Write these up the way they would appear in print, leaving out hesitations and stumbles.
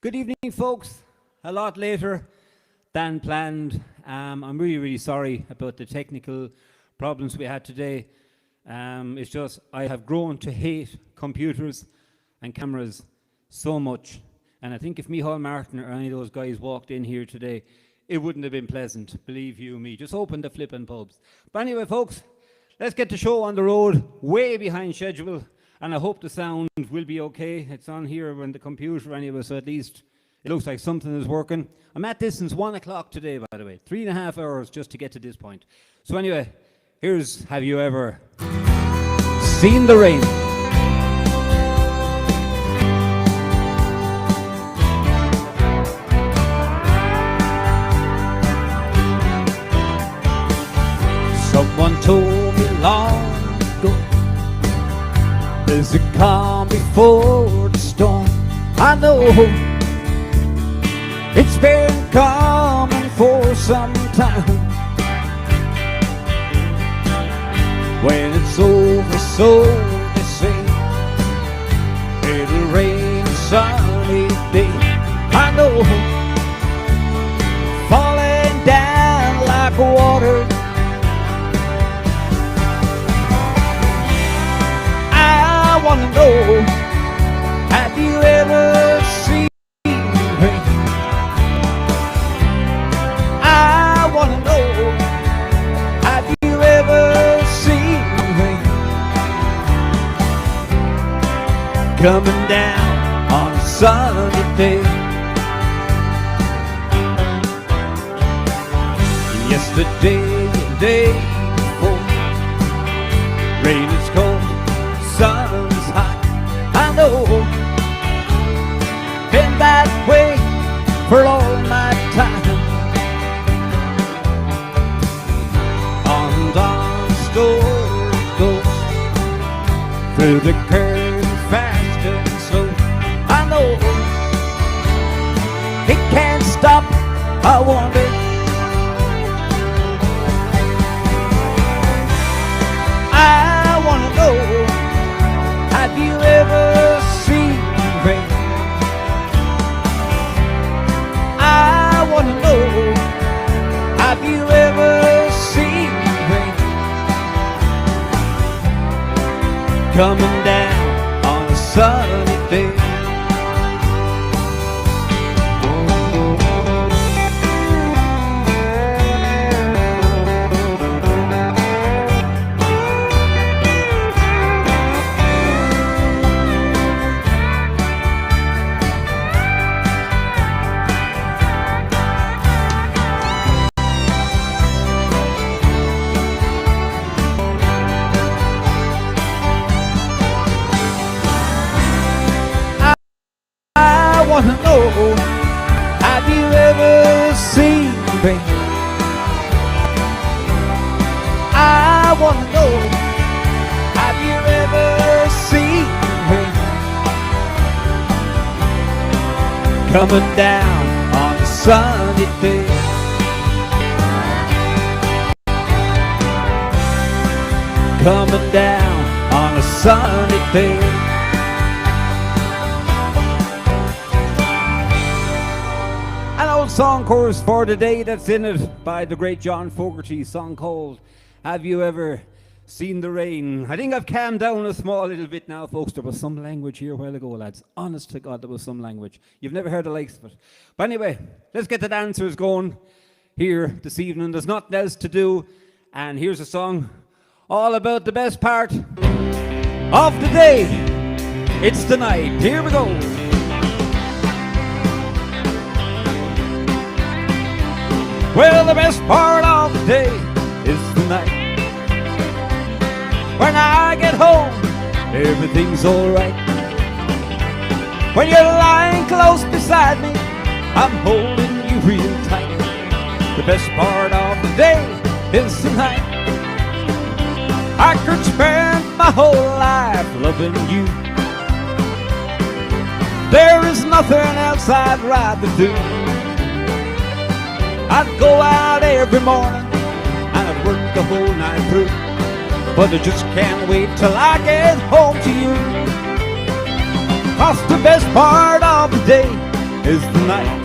Good evening, folks. A lot later than planned. I'm really sorry about the technical problems we had today. It's just I have grown to hate computers and cameras so much. And I think if Micheál Martin or any of those guys walked in here today, it wouldn't have been pleasant, believe you me. Just open the flipping pubs. But anyway, folks, let's get the show on the road, way behind schedule. And I hope the sound will be okay. It's on here on the computer anyway, so at least it looks like something is working. I'm at this since 1 o'clock today, by the way. 3.5 hours just to get to this point. So anyway, here's Have You Ever Seen the Rain? Someone told me long ago there's a calm before the storm. I know it's been coming for some time. When it's over, so they say, it'll rain a sunny day. I know, falling down like water. I wanna know, have you ever seen rain? I wanna know, have you ever seen rain coming down on a sunny day? Yesterday, the day before, rain is cold, sun is hot. I know, been that way for all my time. On the story goes through the curtain fast and slow. I know it can't stop. I wonder, I wanna know, have you ever seen rain? I wanna know, have you ever seen rain coming down on a sunny day? I wanna know, have you ever seen rain? I wanna know, have you ever seen rain coming down on a sunny day? Coming down on a sunny day. Song chorus for today that's in it by the great John Fogerty, song called Have You Ever Seen the Rain? I think I've calmed down a small little bit now, folks. There was some language here a while ago, lads. Honest to God, there was some language. You've never heard the likes of it. But anyway, let's get the dancers going here this evening. There's nothing else to do. And here's a song all about the best part of the day. It's the night. Here we go. Well, the best part of the day is the night. When I get home, everything's alright. When you're lying close beside me, I'm holding you real tight. The best part of the day is the night. I could spend my whole life loving you. There is nothing else I'd rather do. I'd go out every morning and I'd work the whole night through, but I just can't wait till I get home to you. 'Cause the best part of the day is the night.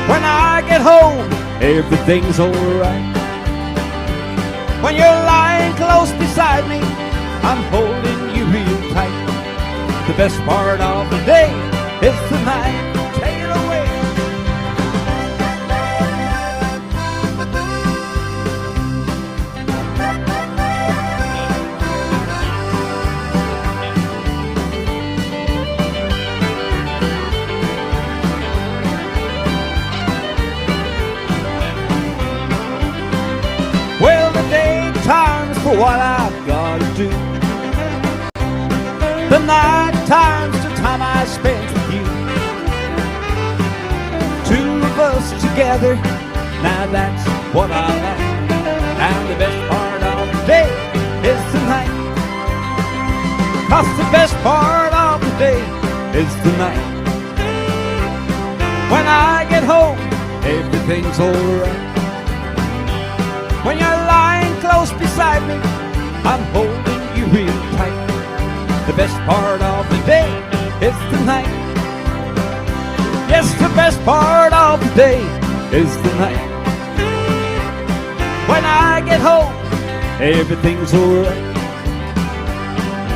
When I get home, everything's alright. When you're lying close beside me, I'm holding you real tight. The best part of the day is the night. Take it away. Well, the daytime's for what I've got to do. The night time's the time I spent with you. Two of us together, now that's what I like. And the best part of the day is the night. 'Cause the best part of the day is the night. When I get home, everything's alright. When you're lying close beside me, I'm holding you real tight. The best part of the day is the night. Yes, the best part of the day is the night. When I get home, everything's alright.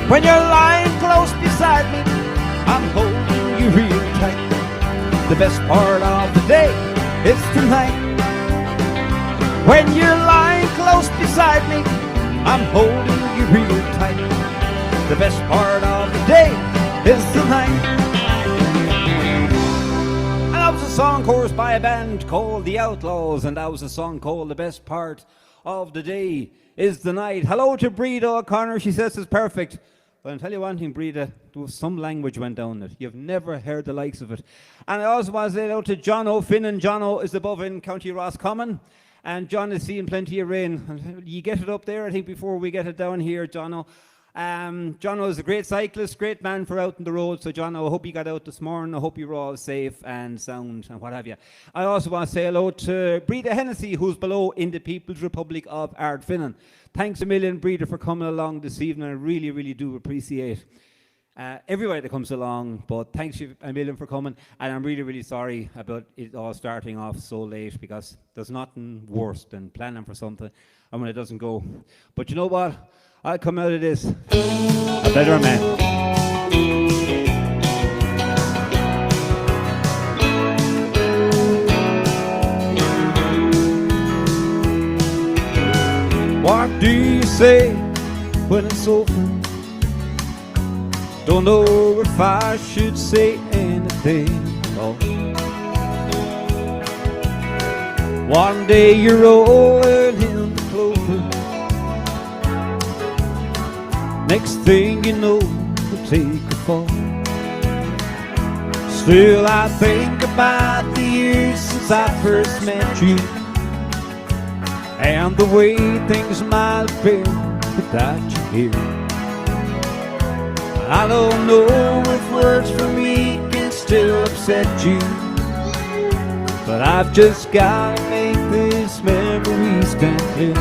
When you're lying close beside me, I'm holding you real tight. The best part of the day is the night. When you're lying close beside me, I'm holding you real tight. The best part of the day is the night. And that was a song chorus by a band called The Outlaws, and that was a song called The Best Part of the Day is the Night. Hello to Breda O'Connor. She says it's perfect. But I'll tell you one thing, Breda, there was some language went down it. You've never heard the likes of it. And I also want to say hello to John O'Finnan. John O is above in County Roscommon. And John is seeing plenty of rain. You get it up there, I think, before we get it down here, John. John is a great cyclist, great man for out on the road. So, John, I hope you got out this morning. I hope you were all safe and sound and what have you. I also want to say hello to Breda Hennessy, who's below in the People's Republic of Ardfinnan. Thanks a million, Breda, for coming along this evening. I really, really do appreciate everybody that comes along, but thanks you a million for coming, and I'm really, really sorry about it all starting off so late, because there's nothing worse than planning for something and when it doesn't go. But you know what? I'll come out of this a better man. What do you say when it's over? Don't know if I should say anything at all. One day you're rolling in the clover, next thing you know, you'll take a fall. Still I think about the years since I first met you, and the way things might have been without you here. I don't know if words for me can still upset you, but I've just gotta make this memory stand clear.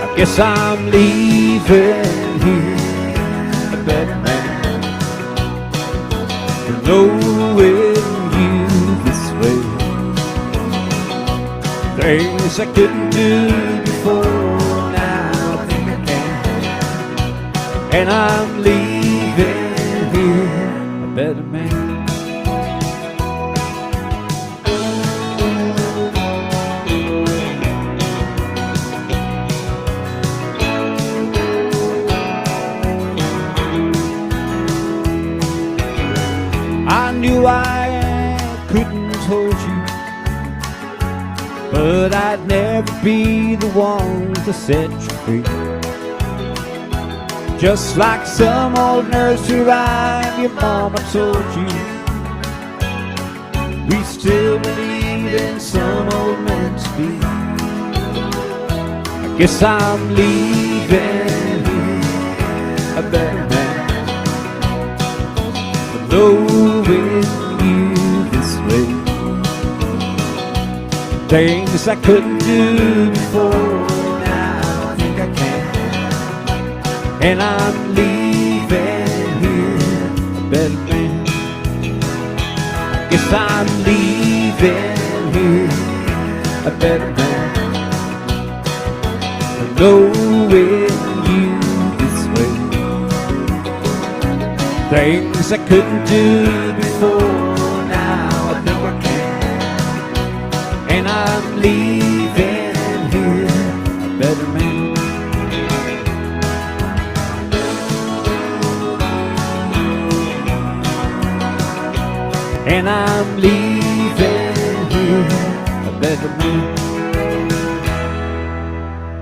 I guess I'm leaving here a better man for knowing you this way. Things I couldn't do before, now I think I can. And I'm leaving here a better man. I knew I couldn't hold you, but I'd never be the one to set you free. Just like some old nursery rhyme your mama told you, we still believe in some old meant to be. I guess I'm leaving here a better man for knowing you this way. Things I couldn't do before, now I think I can. And I'm leaving here a better man. a better man. Knowing you this way, things I couldn't do before, now I know I can. And I'm leaving here a better man. And I'm leaving here a better man.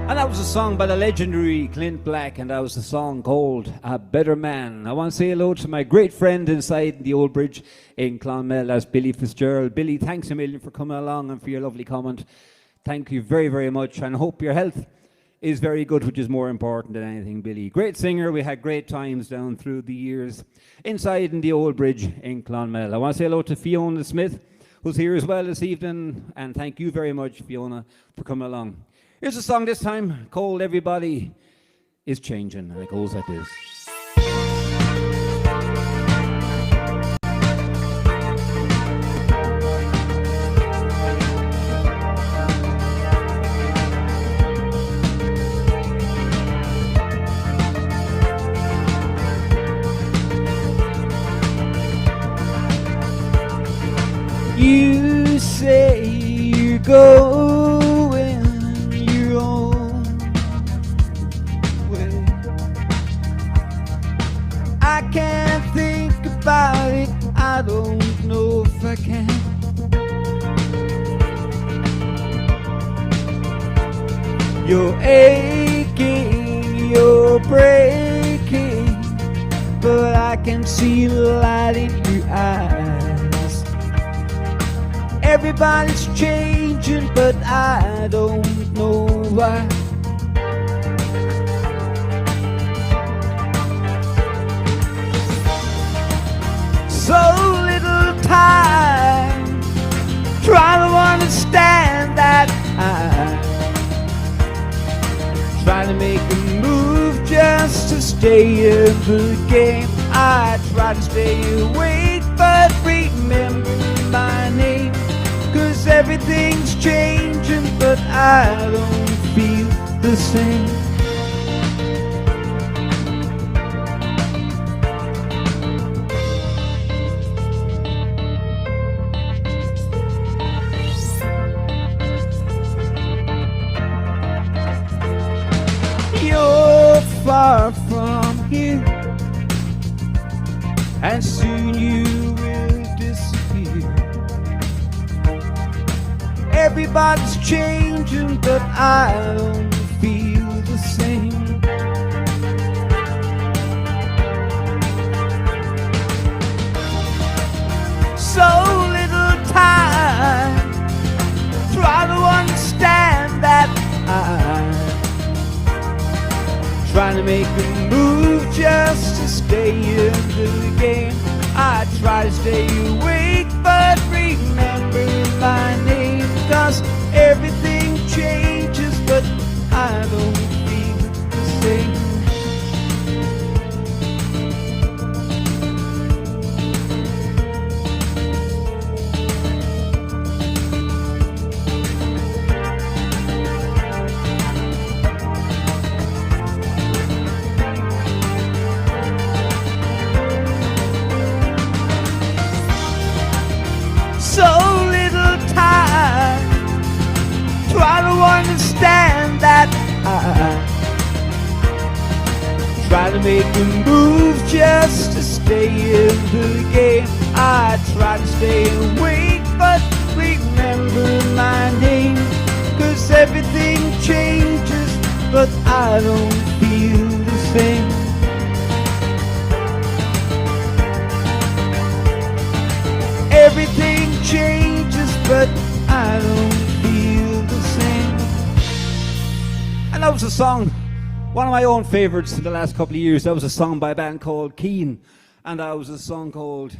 And that was a song by the legendary Clint Black, and that was a song called A Better Man. I want to say hello to my great friend inside the Old Bridge in Clonmel, that's Billy Fitzgerald. Billy, thanks a million for coming along and for your lovely comment. Thank you very, very much, and I hope your health is very good, which is more important than anything, Billy. Great singer, we had great times down through the years inside in the Old Bridge in Clonmel. I want to say hello to Fiona Smith, who's here as well this evening, and thank you very much, Fiona, for coming along. Here's a song this time called Everybody is Changing, and it goes like this. You say you're going your own way. I can't think about it, I don't know if I can. You're aching, you're breaking, but I can see the light in your eyes. Everybody's changing, but I don't know why. So little time, try to understand that I try to make a move just to stay in the game. I try to stay awake, but remember my name. 'Cause everything's changing, but I don't feel the same. You're far from here, and soon you will disappear. Everybody's changing, but I don't feel the same. So little time, try to understand that I'm trying to make a move just to stay in the game. I try to stay awake, but remember my name. 'Cause everything changes, but I don't feel the same. So little time, try to understand that I try to make a move just to stay in the game. I try to stay awake, but remember my name. 'Cause everything changes, but I don't feel the same. Everything changes, but I don't feel the same. And that was a song, one of my own favorites in the last couple of years. That was a song by a band called Keen, and that was a song called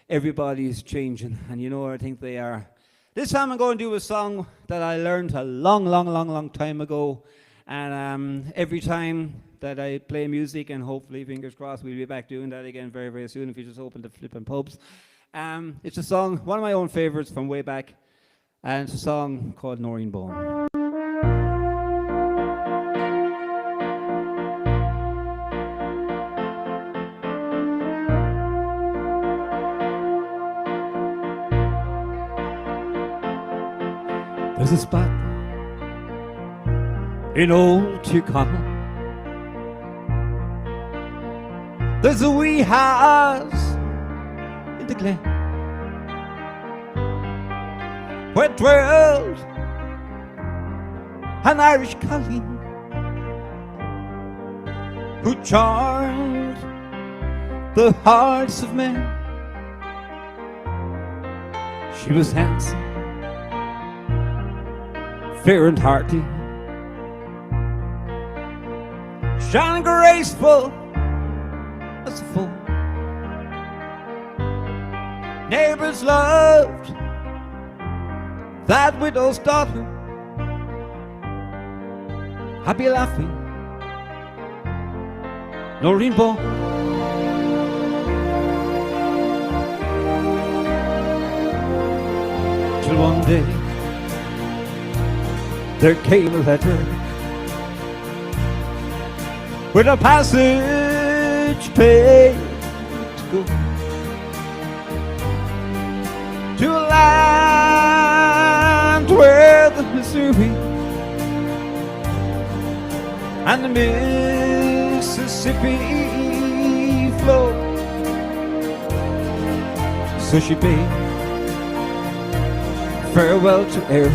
Everybody's Changing. And you know where I think they are. This time I'm going to do a song that I learned a long time ago. And every time that I play music, and hopefully, fingers crossed, we'll be back doing that again very, very soon if you just open the flipping pubs. It's a song, one of my own favorites from way back. And it's a song called Noreen Bone. There's a spot in old Tyrconnell. There's a wee house in the glen where dwelled an Irish colleen who charmed the hearts of men. She was handsome, fair and hearty, shine graceful as a foal. Neighbors loved that widow's daughter. Happy laughing, Noreen Bone. Till one day there came a letter with a passage paid to go to a land where the Missouri and the Mississippi flow. So she bade farewell to Erin,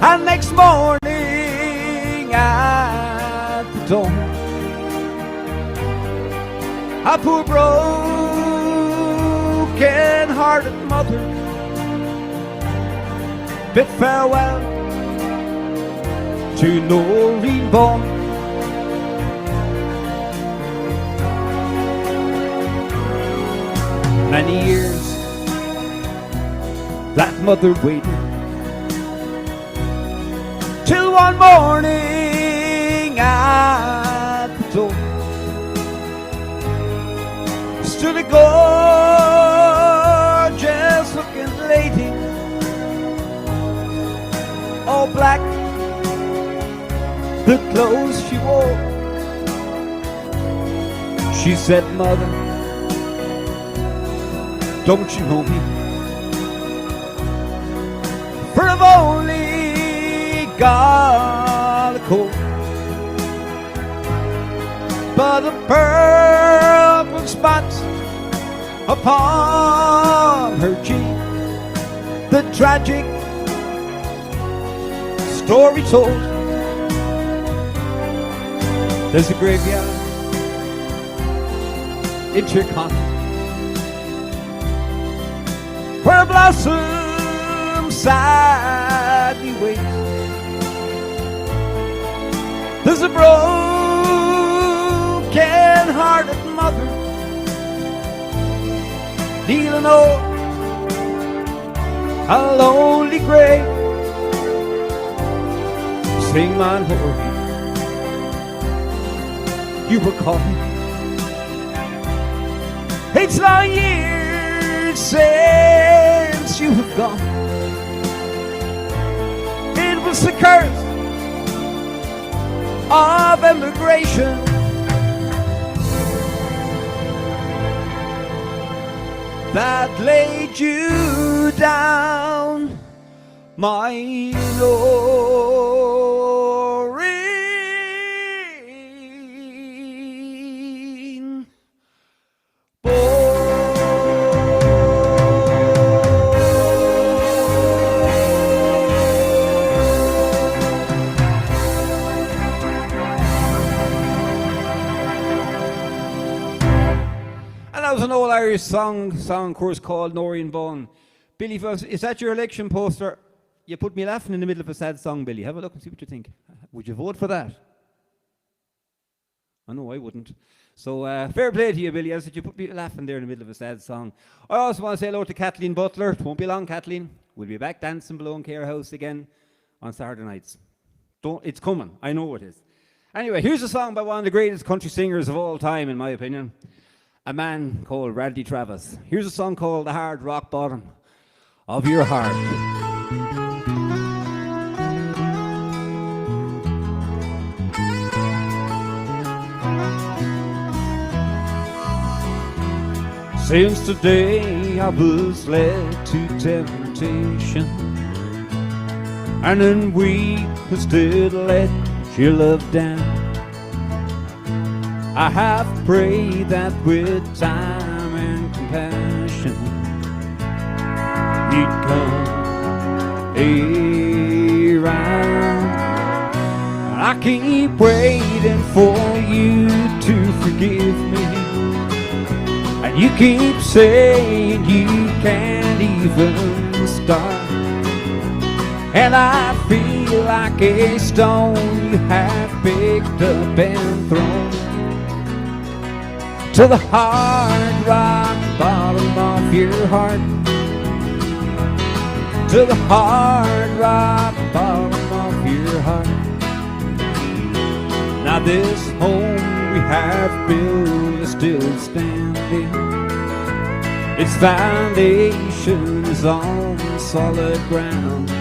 and next morning at the dawn, a poor broken-hearted mother bid farewell to Noreen Bone. Many years that mother waited, till one morning at the door stood a gorgeous looking lady, all black, the clothes she wore. She said, "Mother, don't you know me? For I've only got a coat, but a purple spot upon her cheek. The tragic story told. There's a graveyard in Tyrconnell where blossoms sadly wait. There's a broken-hearted mother kneeling o'er a lonely grave. Sing, my Lord, you were calling. It's long years since you have gone. It was the curse of emigration that laid you down, my Noreen Bone. That was an old Irish song course called Noreen Bone. Billy, is that your election poster? You put me laughing in the middle of a sad song, Billy. Have a look and see what you think. Would you vote for that? I know I wouldn't. So fair play to you, Billy. I said you put me laughing there in the middle of a sad song. I also want to say hello to Kathleen Butler. It won't be long, Kathleen. We'll be back dancing below in Care House again on Saturday nights. It's coming. I know it is. Anyway, here's a song by one of the greatest country singers of all time, in my opinion. A man called Randy Travis. Here's a song called The Hard Rock Bottom of your heart. Since the day I was led to temptation, and in weakness did let your love down, I have prayed that with time and compassion you'd come around. I keep waiting for you to forgive me, and you keep saying you can't even start. And I feel like a stone you have picked up and thrown to the hard rock bottom of your heart, to the hard rock bottom of your heart. Now this home we have built is still standing. Its foundation is on solid ground.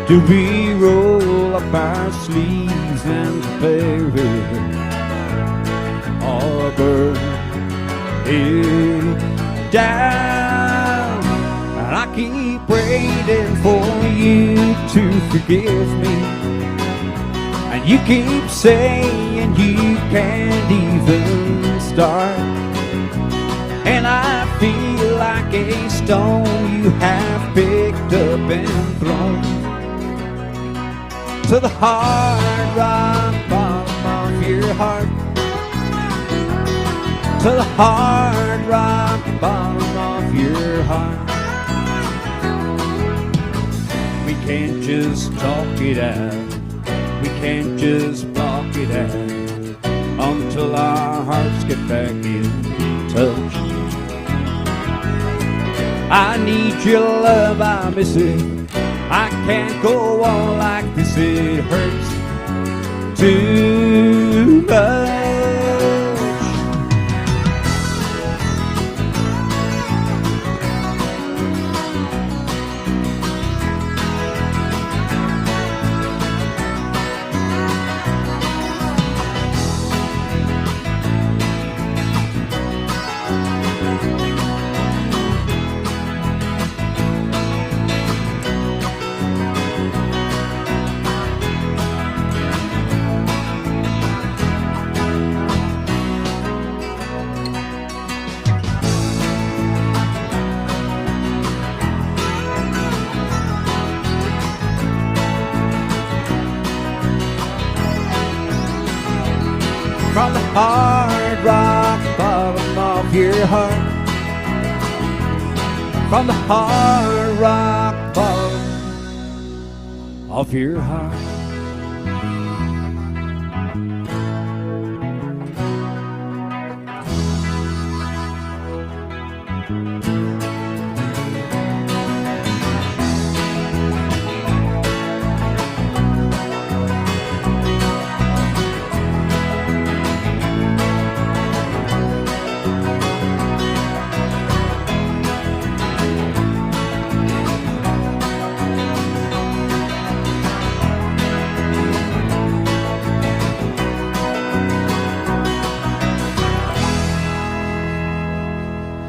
Do we roll up our sleeves and bury or burn it down? And I keep waiting for you to forgive me, and you keep saying you can't even start. And I feel like a stone you have picked up and thrown to the hard rock bottom of your heart, to the hard rock bottom of your heart. We can't just talk it out, we can't just walk it out until our hearts get back in touch. I need your love, I miss it. I can't go on like this, it hurts too much. From the hard rock bottom of your heart, from the hard rock bottom of your heart.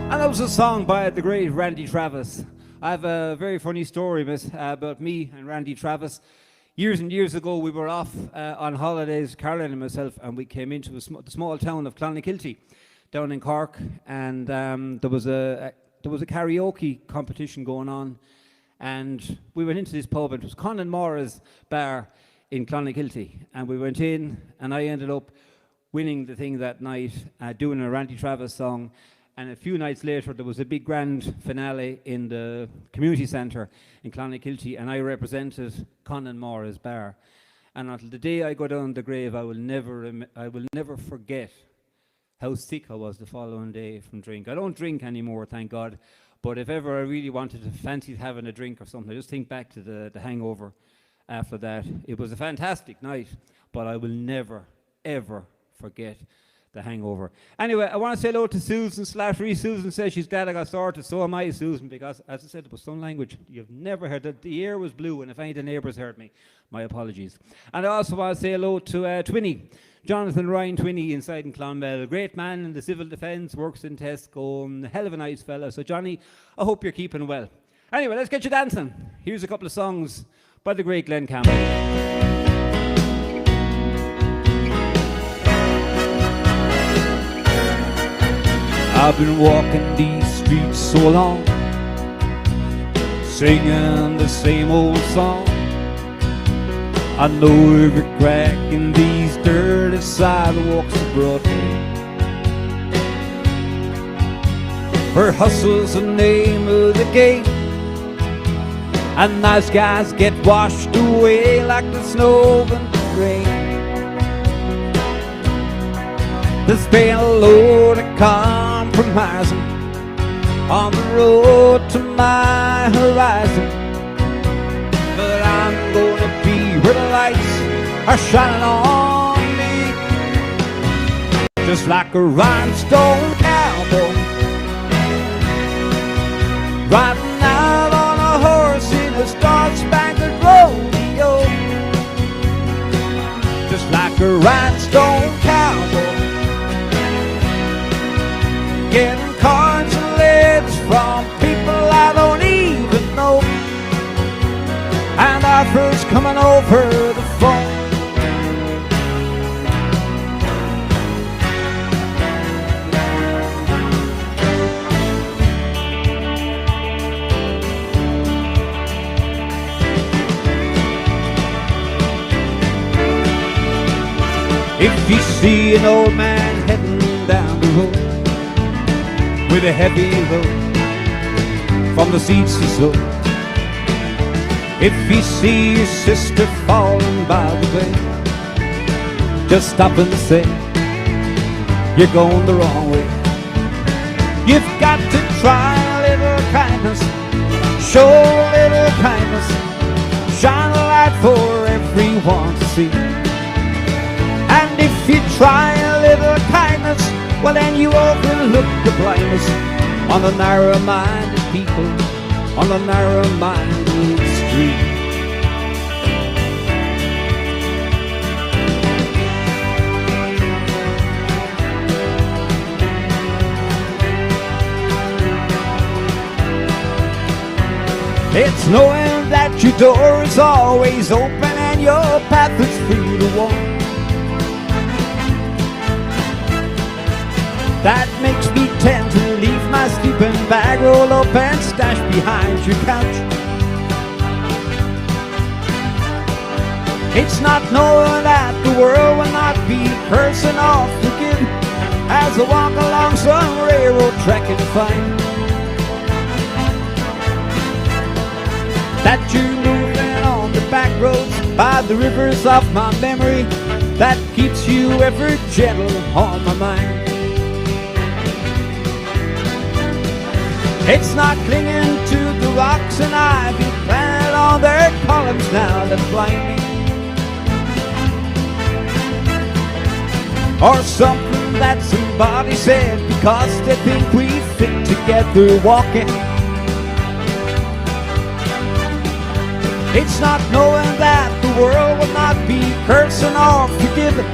That was a song by the great Randy Travis. I have a very funny story about me and Randy Travis. Years and years ago, we were off on holidays, Caroline and myself, and we came into the small town of Clonakilty, down in Cork, and there was a karaoke competition going on, and we went into this pub. It was Conan Mora's bar in Clonakilty, and we went in, and I ended up winning the thing that night, doing a Randy Travis song. And a few nights later, there was a big grand finale in the community centre in Clonakilty, and I represented Conan Mora's bar. And until the day I go down the grave, I will never forget how sick I was the following day from drink. I don't drink anymore, thank God. But if ever I really wanted to fancy having a drink or something, I just think back to the hangover after that. It was a fantastic night, but I will never, ever forget the hangover. Anyway, I want to say hello to Susan Slattery. Susan says she's glad I got sorted. So am I, Susan, because as I said, it was some language you've never heard. The air was blue, and if any of the neighbours heard me, my apologies. And I also want to say hello to Twinny, Jonathan Ryan Twinny inside in Clonmel. Great man in the civil defence, works in Tesco, and hell of a nice fella. So Johnny, I hope you're keeping well. Anyway, let's get you dancing. Here's a couple of songs by the great Glenn Campbell. I've been walking these streets so long, singing the same old song. I know every crack in these dirty sidewalks of Broadway. Where hustle's the name of the game, and nice guys get washed away like the snow and the rain. There's been a load of compromising on the road to my horizon, but I'm gonna be where the lights are shining on me, just like a rhinestone cowboy riding out on a horse in a star-spangled rodeo, just like a rhinestone cowboy getting cards and letters from people I don't even know, and offers coming over the phone. If you see an old man heading down the road with a heavy load from the seeds he sowed, if you see your sister falling by the way, just stop and say, you're going the wrong way. You've got to try a little kindness, show a little kindness, shine a light for everyone to see. And if you try a little kindness, well then you overlook the blindness on the narrow-minded people, on the narrow-minded street. It's knowing that your door is always open and your path is free to walk that makes me tend to leave my sleeping bag roll up and stash behind your couch. It's not knowing that the world will not be cursing or forgive as I walk along some railroad track and find that you're moving on the back roads by the rivers of my memory that keeps you ever gentle on my mind. It's not clinging to the rocks and ivy planted on their columns now that blind me, or something that somebody said because they think we fit together walking. It's not knowing that the world will not be cursing or forgiving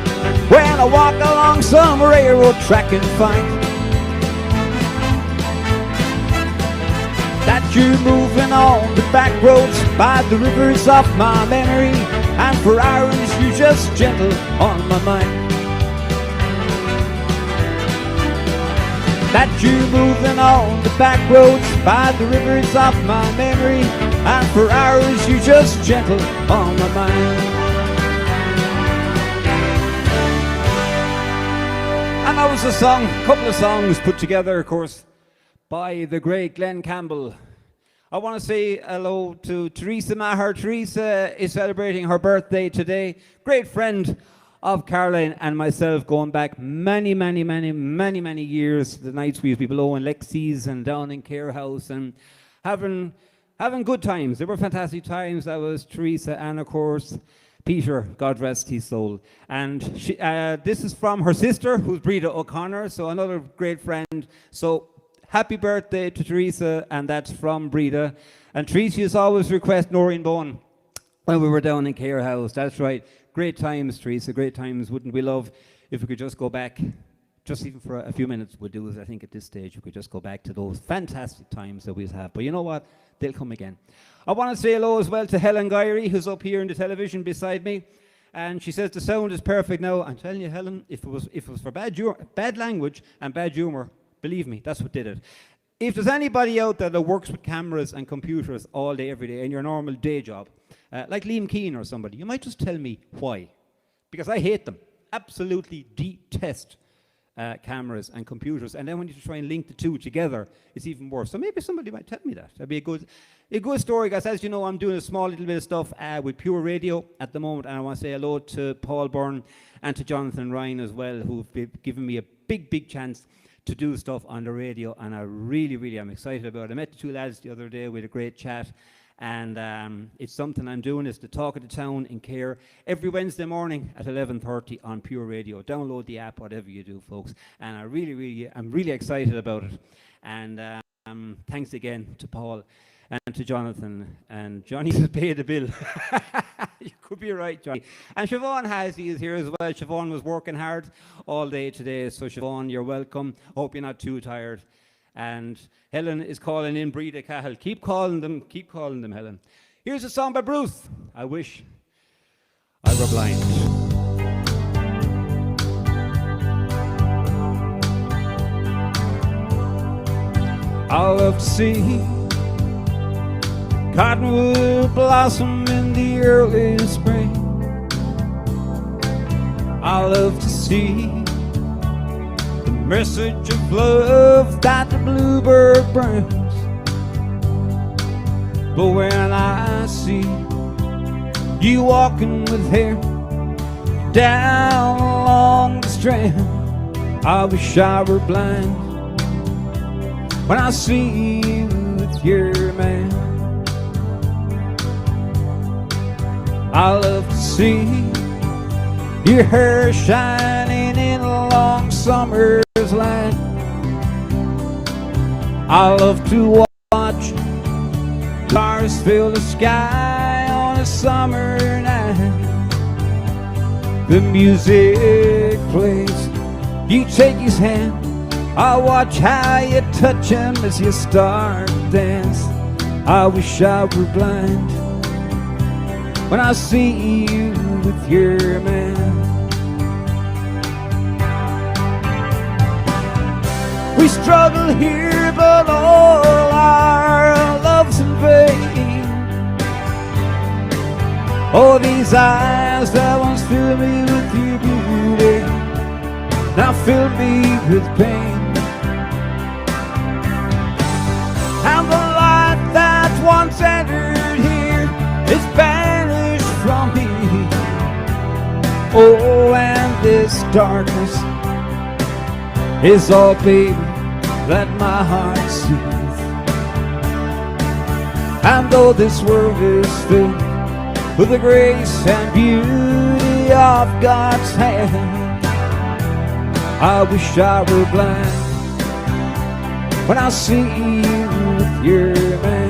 when I walk along some railroad track and find that you're moving on the back roads by the rivers of my memory, and for hours you're just gentle on my mind. That you're moving on the back roads by the rivers of my memory, and for hours you're just gentle on my mind. And that was a song, a couple of songs put together, of course, by the great Glenn Campbell. I want to say hello to Teresa Maher. Teresa is celebrating her birthday today. Great friend of Caroline and myself, going back many years. The nights we used to be below in Lexi's and down in Care House and having good times. They were fantastic times. That was Teresa, and of course Peter, God rest his soul. And this is from her sister, who's Breda O'Connor, so another great friend. So happy birthday to Teresa, and that's from Breda. And Teresa used to always request Noreen Bone when we were down in Care House. That's right. Great times, Teresa, great times. Wouldn't we love if we could just go back, just even for a few minutes, we'll do it, I think, at this stage. We could just go back to those fantastic times that we've had. But you know what? They'll come again. I want to say hello as well to Helen Gyrey, who's up here in the television beside me. And she says the sound is perfect now. I'm telling you, Helen, if it was for bad language and bad humor, believe me, that's what did it. If there's anybody out there that works with cameras and computers all day, every day, in your normal day job, like Liam Keane or somebody, you might just tell me why. Because I hate them. Absolutely detest cameras and computers. And then when you try and link the two together, it's even worse. So maybe somebody might tell me that. That'd be a good story, guys. As you know, I'm doing a small little bit of stuff with Pure Radio at the moment. And I want to say hello to Paul Byrne and to Jonathan Ryan as well, who've given me a big chance to do stuff on the radio, and I really am excited about it. I met the two lads the other day with a great chat, and it's something I'm doing. Is the Talk of the Town in Care every Wednesday morning at 11:30 on Pure Radio. Download the app, whatever you do, folks, and I'm really excited about it. And thanks again to Paul and to Jonathan, and Johnny has paid the bill. You could be right, Johnny. And Siobhan Hasey is here as well. Siobhan was working hard all day today, so Siobhan, you're welcome. Hope you're not too tired. And Helen is calling in Breda Cahill. Keep calling them, Helen. Here's a song by Bruce. I wish I were blind. I love to see cottonwood blossom in the early spring. I love to see the message of love that the bluebird brings. But when I see you walking with hair down along the strand, I wish I were blind. When I see you with your man, I love to see your hair shining in a long summer's light. I love to watch stars fill the sky on a summer night. The music plays, you take his hand, I watch how you touch him as you start to dance. I wish I were blind when I see you with your man. We struggle here, but all our love's in vain. Oh, these eyes that once filled me with your beauty now fill me with pain. And the light that once entered here is banished from me. Oh, and this darkness is all, baby, that my heart sees. And though this world is filled with the grace and beauty of God's hand, I wish I were blind when I see you with your man.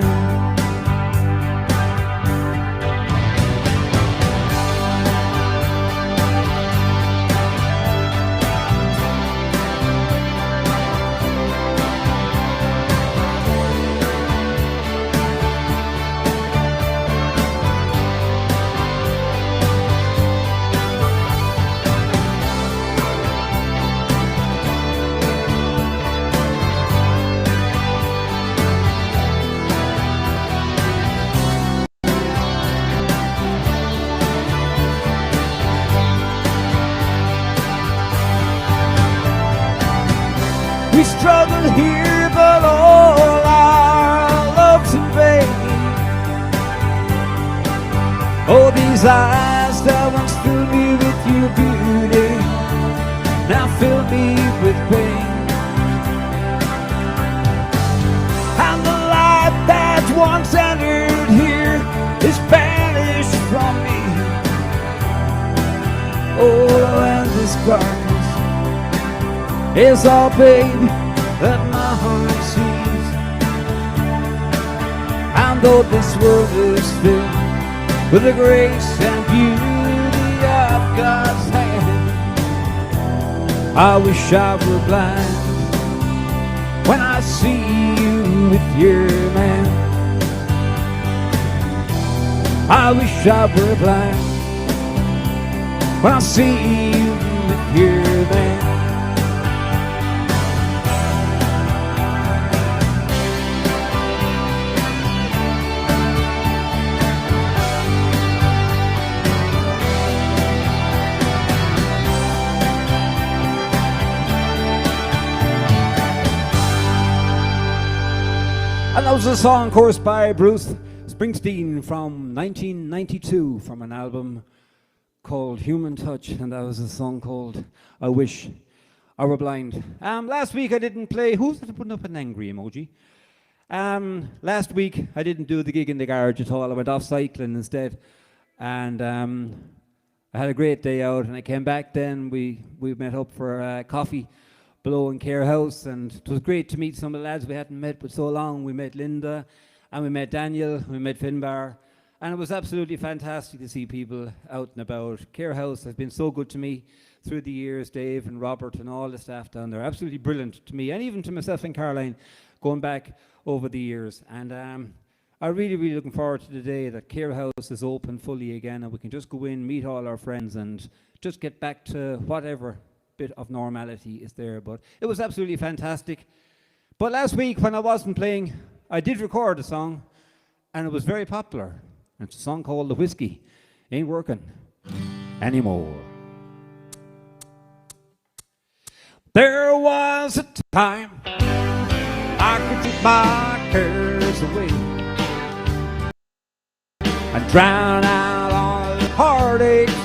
We struggle here, but all our love's in vain. Oh, these eyes that once filled me with your beauty now fill me with pain. And the light that once entered here is banished from me. sparkles is all, baby, that my heart sees. And though this world is filled with the grace and beauty of God's hand, I wish I were blind when I see you with your man. I wish I were blind when I see you with your man. And that was a song chorused by Bruce Springsteen from 1992 from an album called Human Touch, and that was a song called I Wish I Were Blind. Last week I didn't play, who's that putting up an angry emoji? Last week I didn't do the gig in the garage at all. I went off cycling instead, and I had a great day out, and I came back then. We met up for coffee below in Care House, and it was great to meet some of the lads we hadn't met for so long. We met Linda, and we met Daniel, we met Finbar, and it was absolutely fantastic to see people out and about. Care House has been so good to me through the years, Dave and Robert and all the staff down there. Absolutely brilliant to me, and even to myself and Caroline, going back over the years. And I'm really, really looking forward to the day that Care House is open fully again, and we can just go in, meet all our friends, and just get back to whatever bit of normality is there. But it was absolutely fantastic. But last week when I wasn't playing, I did record a song, and it was very popular. It's a song called The Whiskey Ain't Working Anymore. There was a time I could take my cares away and drown out all the heartaches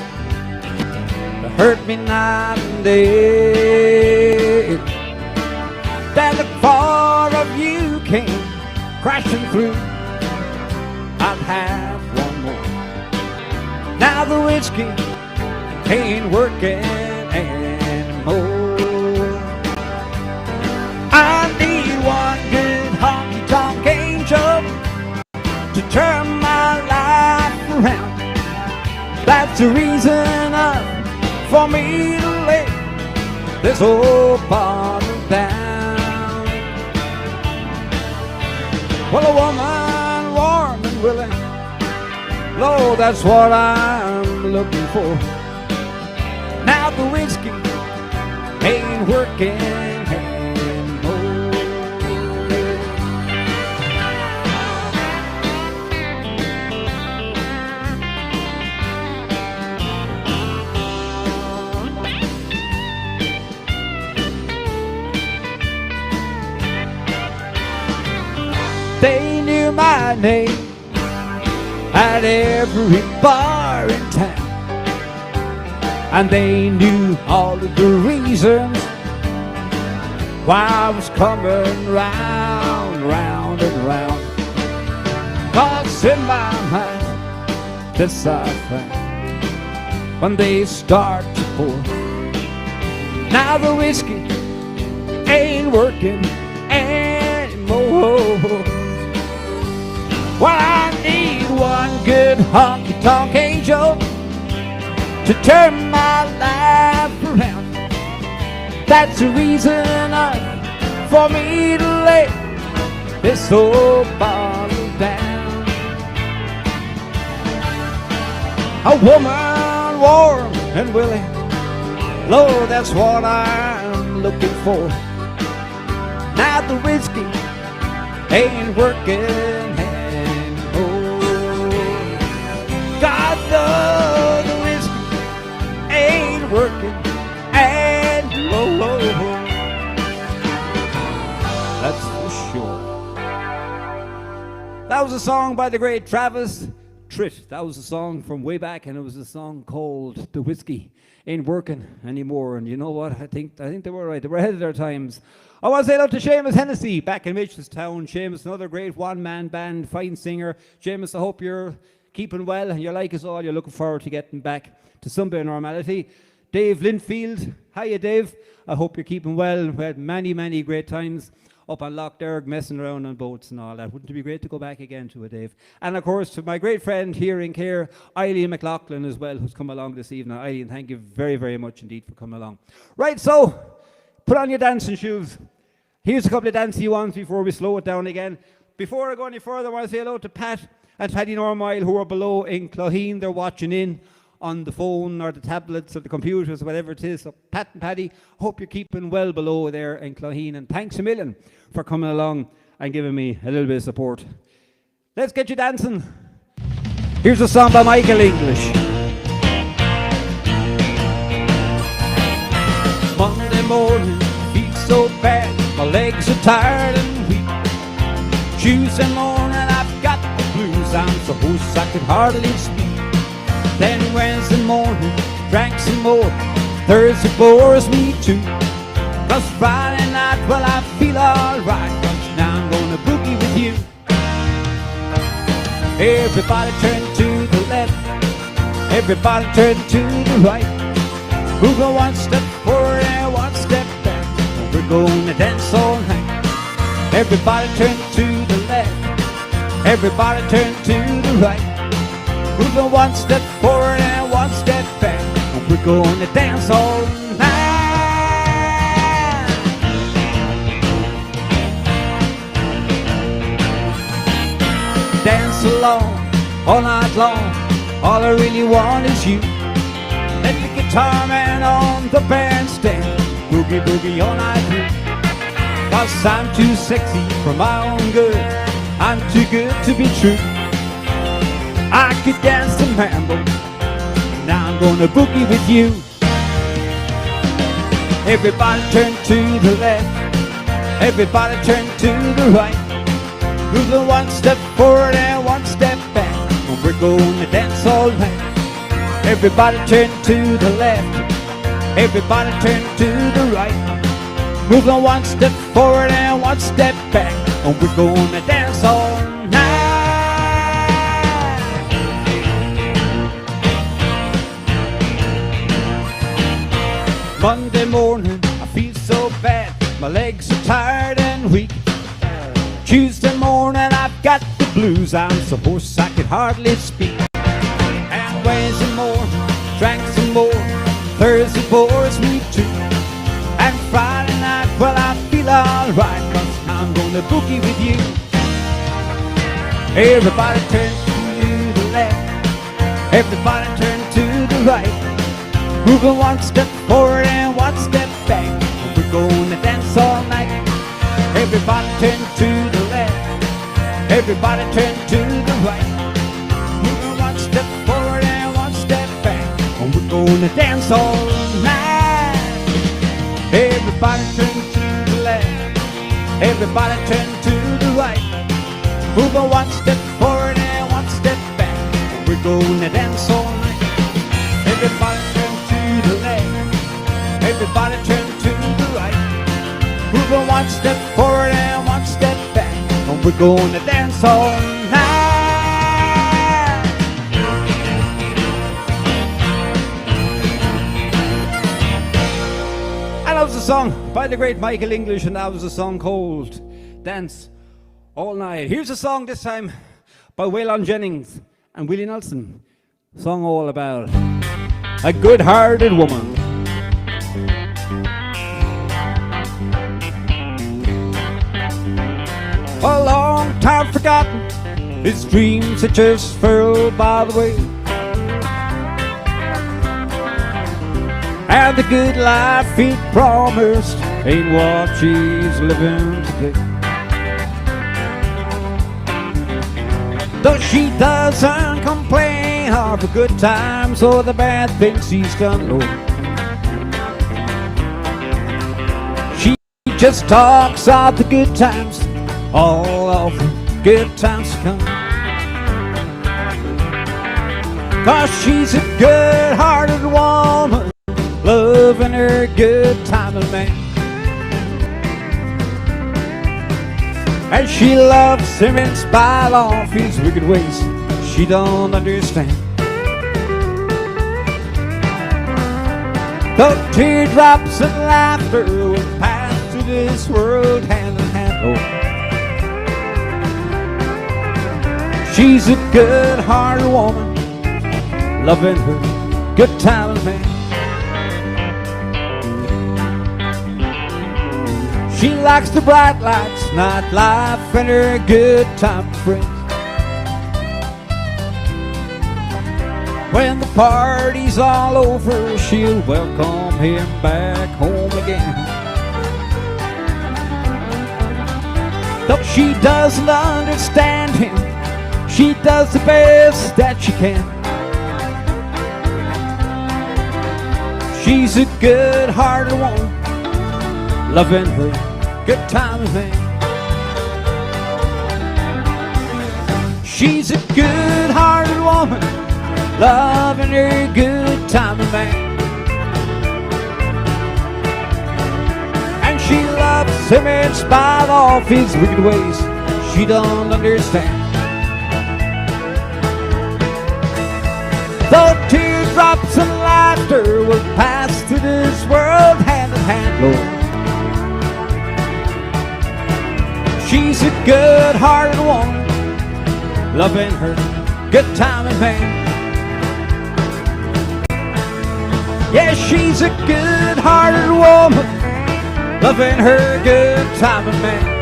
that hurt me night and day. Then the thought of you came crashing through. I'd have one more. Now the whiskey ain't working anymore. I need one good honky-tonk angel to turn my life around. That's the reason enough for me to lay this old bottle down. Well, a woman warm and willing, Lord, that's what I'm looking for. Now the whiskey ain't working anymore. They knew my name at every bar in town, and they knew all of the reasons why I was coming round, round and round. 'Cause in my mind, this I found, when they start to pour, now the whiskey ain't working anymore. Well, I need one good honky-tonk angel to turn my life around. That's the reason enough for me to lay this old bottle down. A woman warm and willing, Lord, that's what I'm looking for. Now the whiskey ain't working anymore. God, no, the whiskey ain't working anymore. That's for sure. That was a song by the great Travis Tritt. That was a song from way back, and it was a song called The Whiskey Ain't Working Anymore. And you know what? I think they were right. They were ahead of their times. I want to say hello to Seamus Hennessy back in Mitchelstown. Seamus, another great one-man band, fine singer. Seamus, I hope you're keeping well and you like us all. You're looking forward to getting back to some bit of normality. Dave Linfield. Hiya, Dave. I hope you're keeping well. We had many great times up on Loch Derg, messing around on boats and all that. Wouldn't it be great to go back again to it, Dave? And of course, to my great friend here in Care, Eileen McLaughlin as well, who's come along this evening. Eileen, thank you very much indeed for coming along. Right, so, put on your dancing shoes. Here's a couple of dancey ones before we slow it down again. Before I go any further, I want to say hello to Pat and Paddy Normile, who are below in Cloheen. They're watching in on the phone or the tablets or the computers, whatever it is. So Pat and Paddy, hope you're keeping well below there in Cloheen. And thanks a million for coming along and giving me a little bit of support. Let's get you dancing. Here's a song by Michael English. Monday morning, feet so bad, my legs are tired and weak. Tuesday morning, I've got the blues, I'm so hoarse I could hardly speak. Then Wednesday morning, drank some more. Thursday bores me too. 'Cause Friday night, well, I feel alright, 'cause now I'm gonna boogie with you. Everybody turn to the left, everybody turn to the right. Move on one step forward and one step back. We're gonna dance all night. Everybody turn to the left, everybody turn to the right. Move on one step forward and one step back. We're gonna dance all night. Dance along, all night long. All I really want is you. Let the guitar man on the bandstand boogie boogie all night through. 'Cause I'm too sexy for my own good, I'm too good to be true. I could dance the mambo, now I'm gonna boogie with you. Everybody turn to the left, everybody turn to the right. Move the one step forward and one step back. We're gonna dance all night. Everybody turn to the left, everybody turn to the right. Move the one step forward and one step back. We're gonna dance all night. Monday morning, I feel so bad, my legs are tired and weak. Tuesday morning, I've got the blues, I'm so hoarse I could hardly speak. And Wednesday morning, drank some more. Thursday bores me too. And Friday night, well, I feel alright, 'cause I'm gonna boogie with you. Everybody turn to the left, everybody turn to the right. Moving one step forward and one step back. We're gonna dance all night. Everybody turn to the left, everybody turn to the right. Moving one step forward and one step back. We're gonna dance all night. Everybody turn to the left, everybody turn to the right. Moving one step forward and one step back. We're gonna dance all night. Everybody turn to the left, everybody turn to the right. Moving one step forward and one step back. We're gonna dance all night. And that was a song by the great Michael English, and that was a song called Dance All Night. Here's a song this time by Waylon Jennings and Willie Nelson. A song all about a good-hearted woman. A long time forgotten, his dreams had just furled by the way. And the good life he promised ain't what she's living today. Though she doesn't complain of the good times or the bad things he's done, Lord. She just talks of the good times, all of the good times to come. 'Cause she's a good-hearted woman, loving her good-timing man. And she loves him in spite of his wicked ways she don't understand. Though teardrops and laughter will pass through this world hand in hand. Oh. She's a good-hearted woman, loving her good time and man. She likes the bright lights, nightlife, and her good time friends. When the party's all over, she'll welcome him back home again. Though she doesn't understand him, she does the best that she can. She's a good-hearted woman, loving her good time and man. She's a good-hearted woman, loving her good time and man. And she loves him in spite of his wicked ways she don't understand. Though teardrops and laughter will pass through this world hand in hand, Lord, she's a good-hearted woman, loving her good time and man. Yeah, she's a good-hearted woman, loving her good time and man.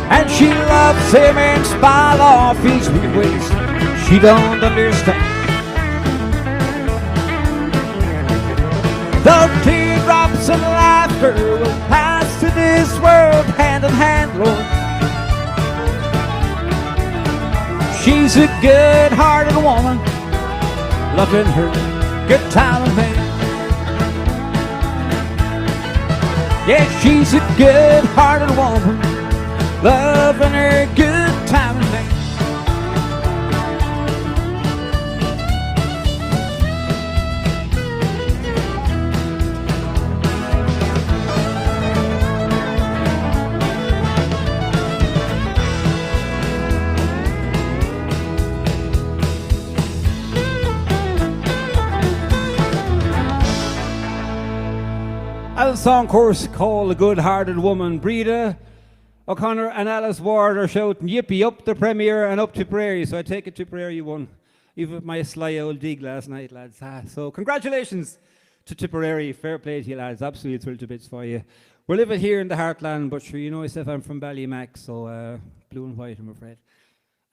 And she loves him in spite of his wicked ways she don't understand. Though teardrops and laughter will pass through this world hand in hand, Lord, she's a good-hearted woman, loving her good time and man. Yeah, she's a good-hearted woman, loving her good time and man. A song course called A Good-Hearted Woman. Breda O'Connor and Alice Ward are shouting yippee up the Premier and up Tipperary. So I take it Tipperary won, even with my sly old dig last night, lads. So congratulations to Tipperary. Fair play to you, lads. Absolutely thrilled to bits for you. We're living here in the heartland, but sure, you know yourself, I'm from Ballymac, so blue and white, I'm afraid.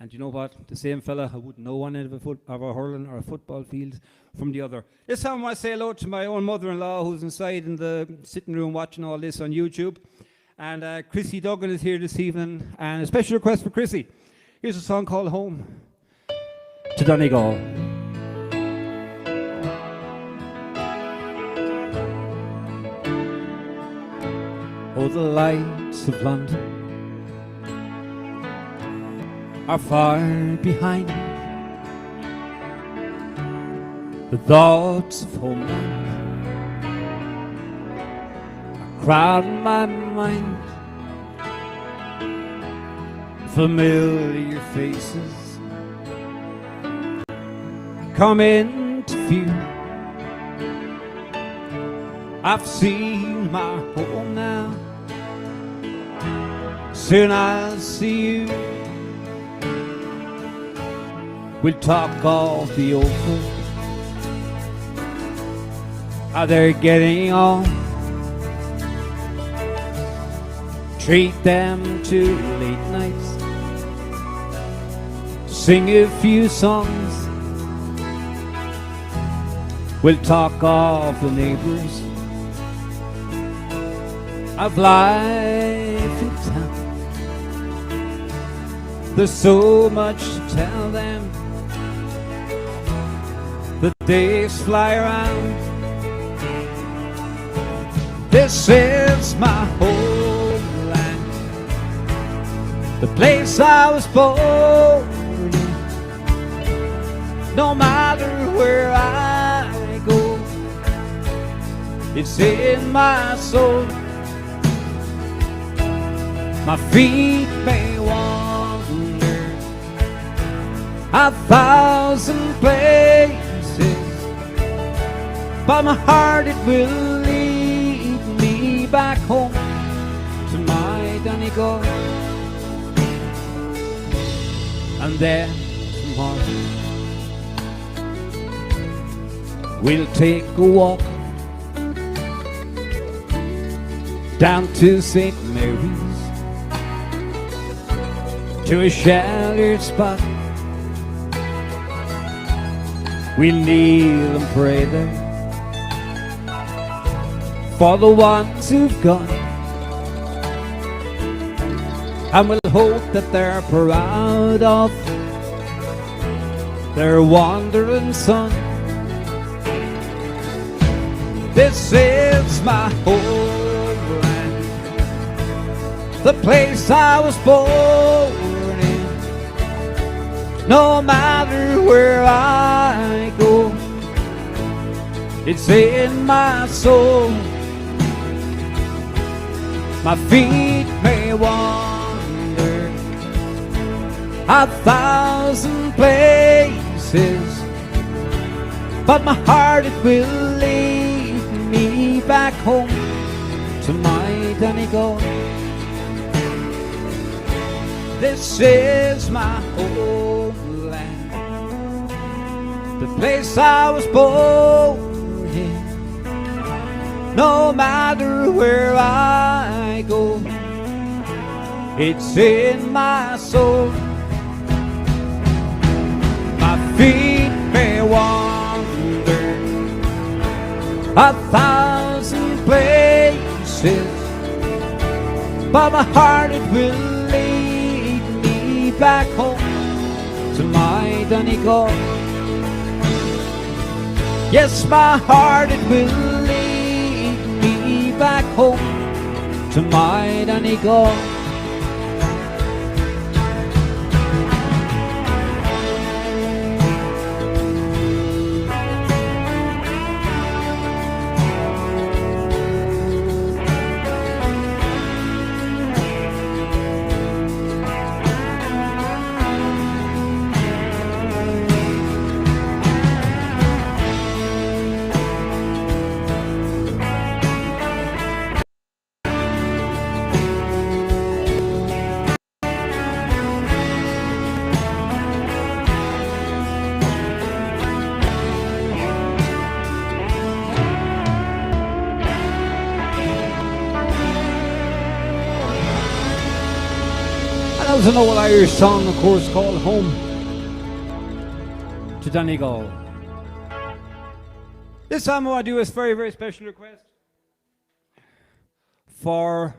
And you know what? The same fella, I wouldn't know one end of a hurling or a football field from the other. This time I want to say hello to my own mother-in-law who's inside in the sitting room watching all this on YouTube. And Chrissy Duggan is here this evening, and a special request for Chrissy. Here's a song called Home to Donegal. Oh, the lights of London are far behind. The thoughts of home are crowding my mind. Familiar faces come into view. I've seen my home now, soon I'll see you. We'll talk of the old folk, how they're getting on. Treat them to late nights, sing a few songs. We'll talk of the neighbors, of life in town. There's so much to tell them. The days fly around. This is my homeland, the place I was born in. No matter where I go, it's in my soul. My feet may wander 1,000 places, but my heart it will lead me back home to my Donegal. And there tomorrow we'll take a walk down to St. Mary's, to a sheltered spot. We'll kneel and pray there for the ones who've gone, and we'll hope that they're proud of their wandering son. This is my homeland, the place I was born in. No matter where I go, it's in my soul. My feet may wander 1,000 places, but my heart it will lead me back home to my Donegal. This is my homeland, the place I was born in. No matter where I go, it's in my soul. My feet may wander 1,000 places, but my heart it will lead me back home to my Donegal. Yes, my heart it will lead me back home to my Donegal. That was an old Irish song, of course, called Home to Donegal. This time I want to do a very, very special request for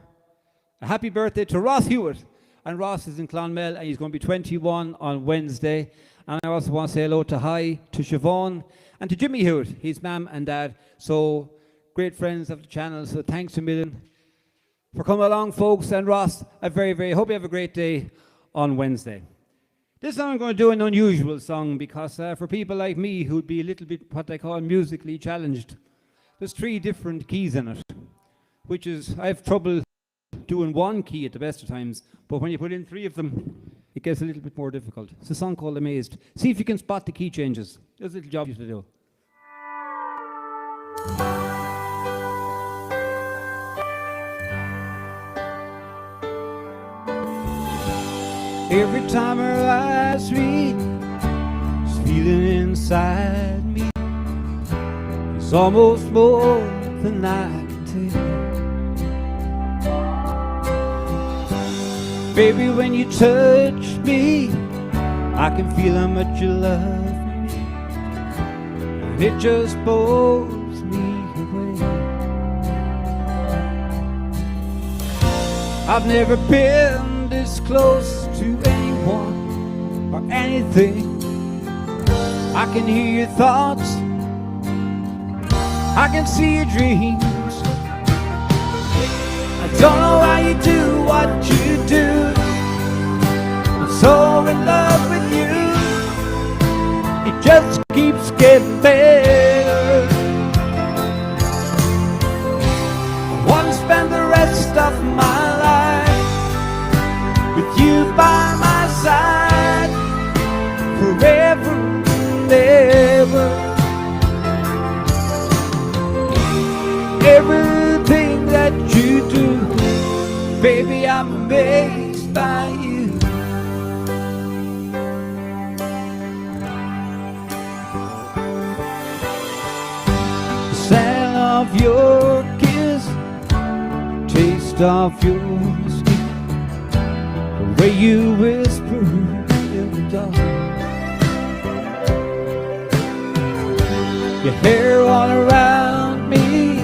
a happy birthday to Ross Hewitt. And Ross is in Clonmel and he's going to be 21 on Wednesday. And I also want to say hello to Siobhan and to Jimmy Hewitt, his mum and dad. So great friends of the channel, so thanks a million for coming along, folks. And Ross, I hope you have a great day on Wednesday. This time I'm going to do an unusual song because for people like me who'd be a little bit what they call musically challenged, there's 3 different keys in it, which is, I have trouble doing one key at the best of times, but when you put in 3 of them, it gets a little bit more difficult. It's a song called Amazed. See if you can spot the key changes. There's a little job you have to do. Every time her eyes meet, this feeling inside me, it's almost more than I can take. Baby, when you touch me, I can feel how much you love me, and it just blows me away. I've never been this close to anyone or anything. I can hear your thoughts, I can see your dreams. I don't know how you do what you do. I'm so in love with you. It just keeps getting better. I want to spend the rest of my life with you by my side, forever and ever. I'm amazed by you. The smell of your kiss, taste of your skin, the way you whisper in the dark, your hair all around me,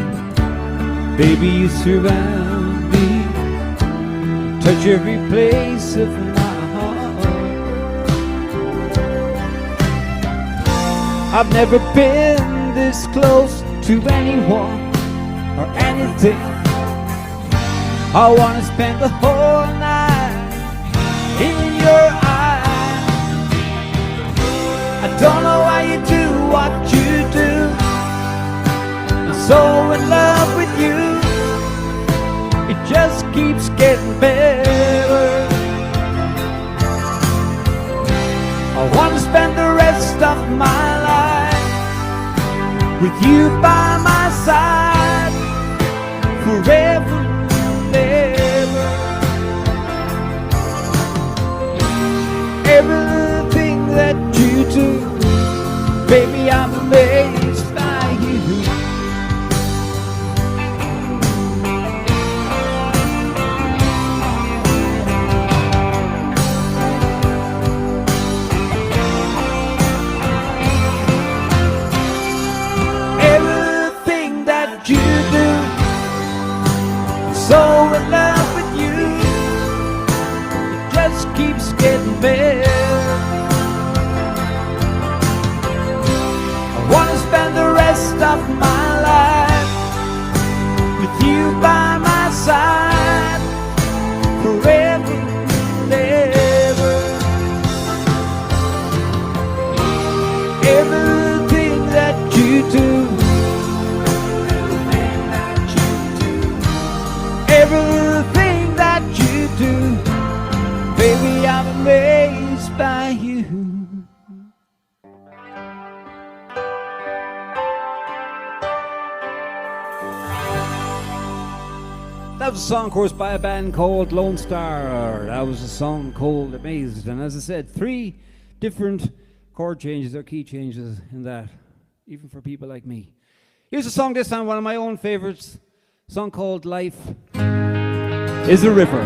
baby you surround me, touch every place of my heart. I've never been this close to anyone or anything. I wanna spend the whole night in your eyes. I don't know why you do what you do. I'm so in love with you. It just keeps getting better. I wanna spend the rest of my life with you by my side forever and ever. Everything that you do, baby, I'm amazed by you. Everything that you do, I'm so in love with you. It just keeps getting better. I wanna spend the rest of my life with you by my side forever and ever. Everything that you do, everything that you do, baby, I'm amazed by you. That was a song, of course, by a band called Lone Star. That was a song called Amazed. And as I said, 3 different chord changes or key changes in that, even for people like me. Here's a song this time, one of my own favorites, a song called Life is a River.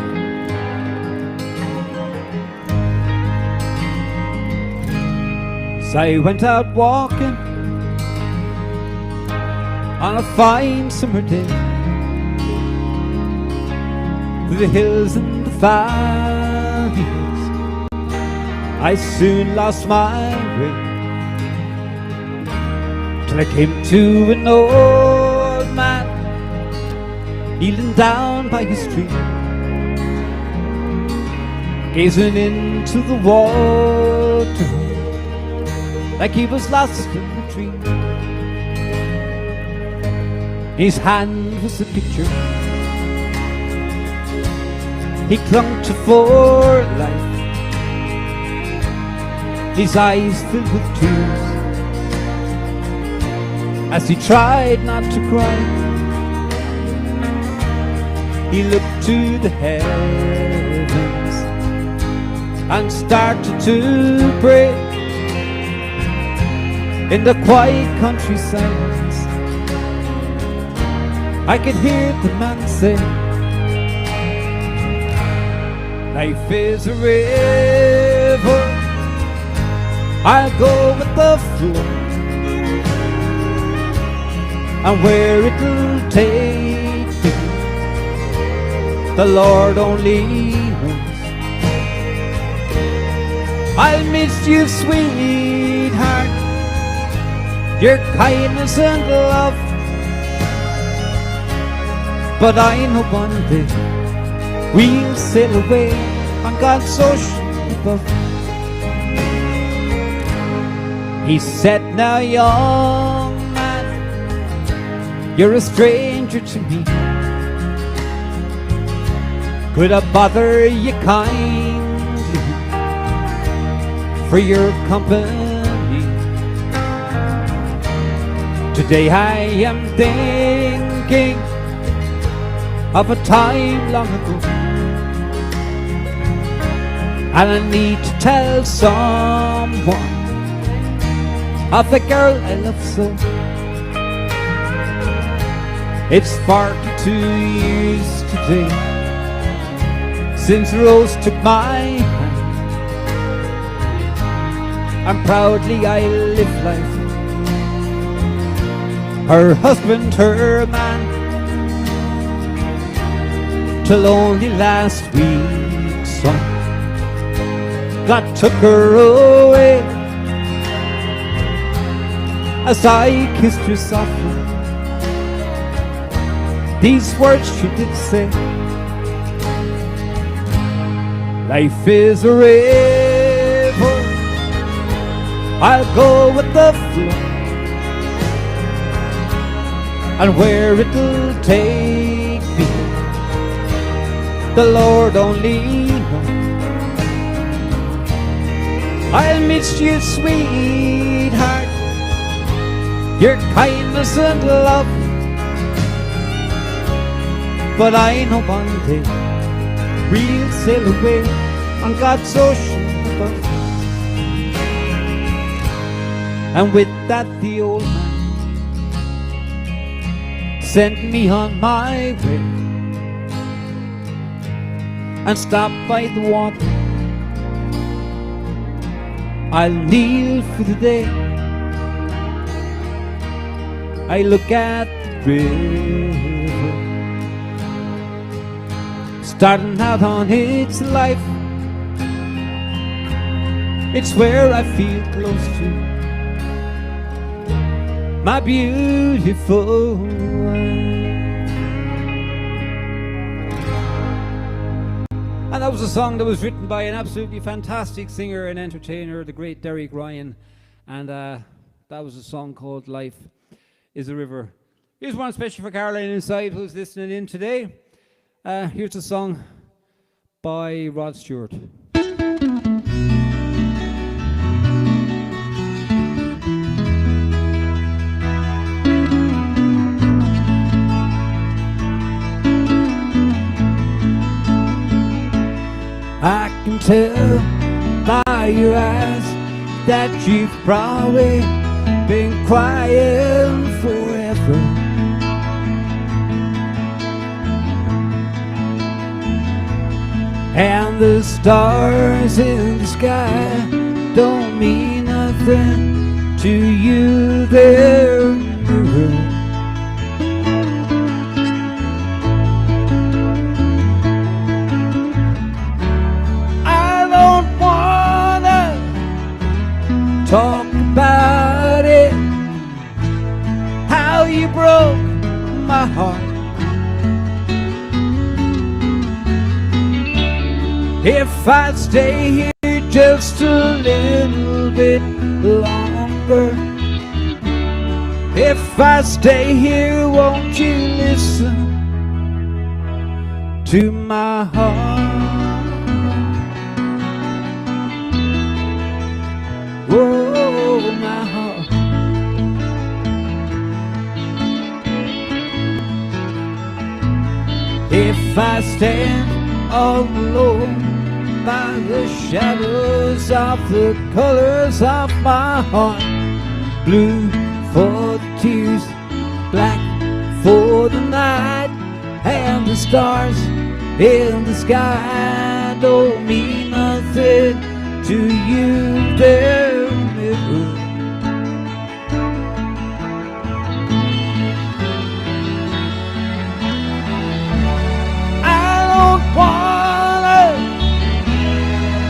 So I went out walking on a fine summer day, through the hills and the valleys. I soon lost my way, till I came to an old man kneeling down by his tree, gazing into the water like he was lost in the dream. His hand was a picture he clung to for life, his eyes filled with tears as he tried not to cry. He looked to the heavens and started to pray. In the quiet countryside, I could hear the man say, life is a river, I'll go with the flow, and where it'll take me, the Lord only knows. I'll miss you, sweetheart, your kindness and love, but I know one day we'll sail away on God's ocean above. He said, now young man, you're a stranger to me. Could I bother you kindly for your company? Today I am thinking of a time long ago and I need to tell someone of the girl I love so. It's 42 years today since Rose took my hand, and proudly I live life, her husband, her man, till only last week son God took her away. As I kissed her softly, these words she did say: life is a river, I'll go with the flow, and where it'll take me, the Lord only knows. I'll miss you, sweetheart, your kindness and love, but I know one day we'll sail away on God's ocean above. And with that the old man sent me on my way, and stopped by the water. I'll kneel for the day I look at the river, starting out on its life. It's where I feel close to my beautiful wife. And that was a song that was written by an absolutely fantastic singer and entertainer, the great Derek Ryan. And that was a song called Life is a River. Here's one especially for Caroline inside who's listening in today. Here's a song by Rod Stewart. I can tell by your eyes that you've probably been crying forever. And the stars in the sky don't mean nothing to you, they're mirror. Talk about it, how you broke my heart. If I stay here just a little bit longer, if I stay here, won't you listen to my heart? Oh, my heart. If I stand all alone by the shadows of the colors of my heart, blue for the tears, black for the night, and the stars in the sky don't mean nothing to you, dear mirror. I don't wanna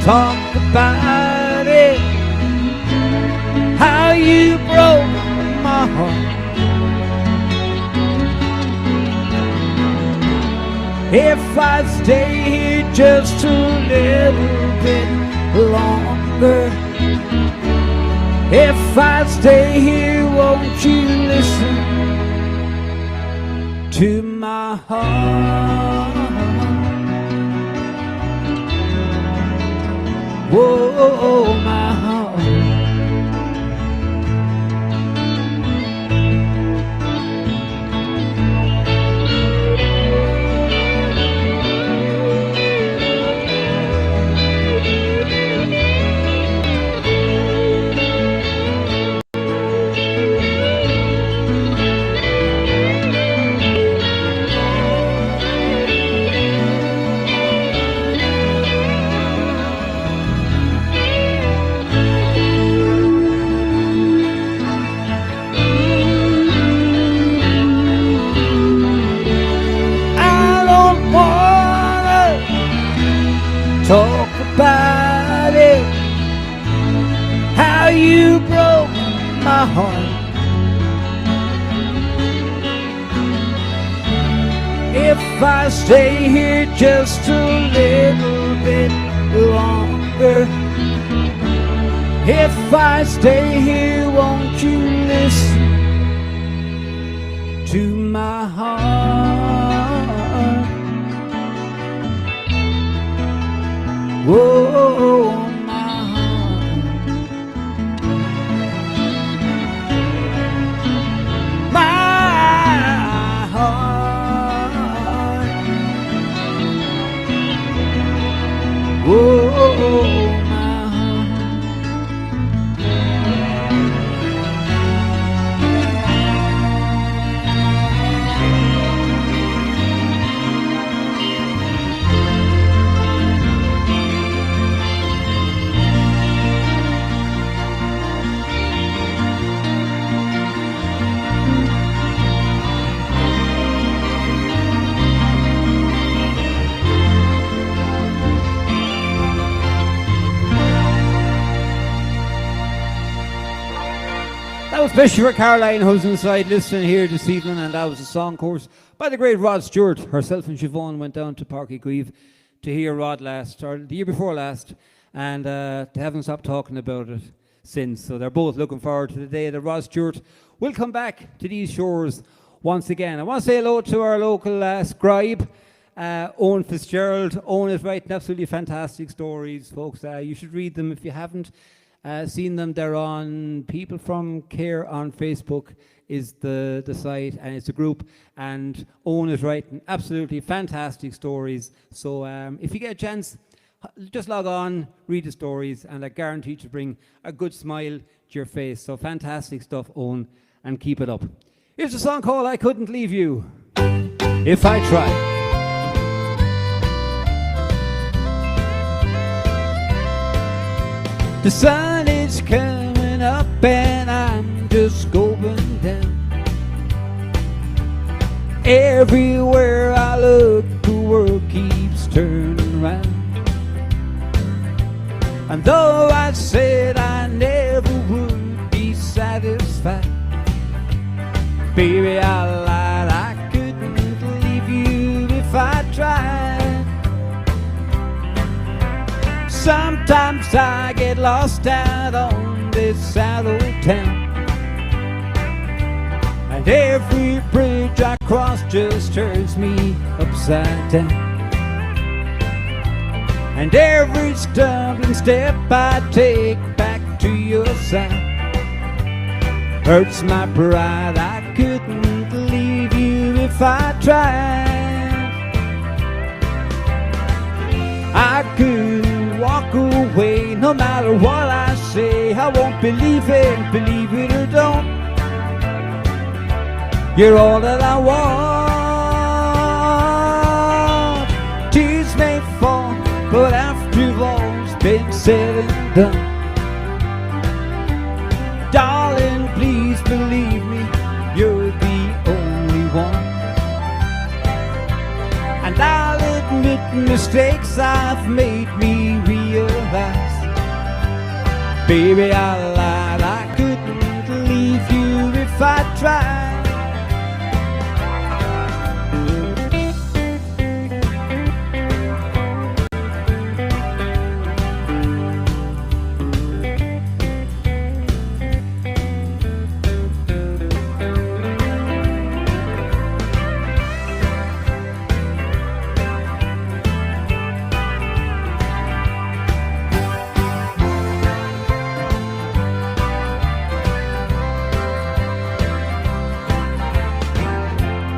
talk about it, how you broke my heart. If I stay here just a little bit longer, if I stay here, won't you listen to my heart? Whoa, my heart. you broke my heart. If I stay here just a little bit longer, if I stay here, won't you listen to my heart? Whoa, my heart, my heart. Whoa. That was especially for Caroline, who's inside listening here this evening, and that was a song course by the great Rod Stewart. Herself and Siobhan went down to Páirc Uí Chaoimh to hear Rod last, or the year before last, and they haven't stopped talking about it since. So they're both looking forward to the day that Rod Stewart will come back to these shores once again. I want to say hello to our local scribe, Owen Fitzgerald. Owen is writing absolutely fantastic stories, folks. You should read them if you haven't seen them. They're on People from Care on Facebook is the site, and it's a group, and Owen is writing absolutely fantastic stories. So if you get a chance, just log on, read the stories, and I guarantee to bring a good smile to your face. So fantastic stuff, Owen, and keep it up. Here's a song called I Couldn't Leave You If I Tried. The sun is coming up and I'm just going down. Everywhere I look, the world keeps turning round. And though I said I never would be satisfied, baby, I lied, I couldn't leave you if I tried. Sometimes I get lost out on this sad old town, and every bridge I cross just turns me upside down. And every stumbling step I take back to your side hurts my pride. I couldn't leave you if I tried. I couldn't walk away no matter what I say. I won't believe it or don't. You're all that I want. Tears may fall, but after all's been said and done, darling, please believe me, you're the only one. And I'll admit mistakes I've made me realize. Baby, I lied, I couldn't leave you if I tried.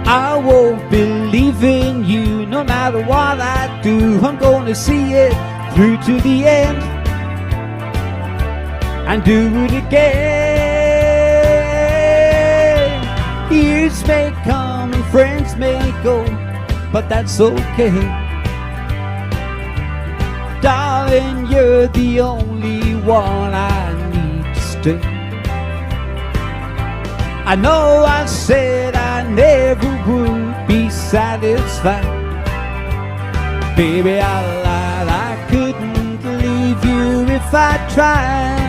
I won't believe in you no matter what I do. I'm gonna see it through to the end and do it again. Years may come and friends may go, but that's okay. Darling, you're the only one I need to stay. I know I said I never would be satisfied. Baby, I lied, I couldn't leave you if I tried.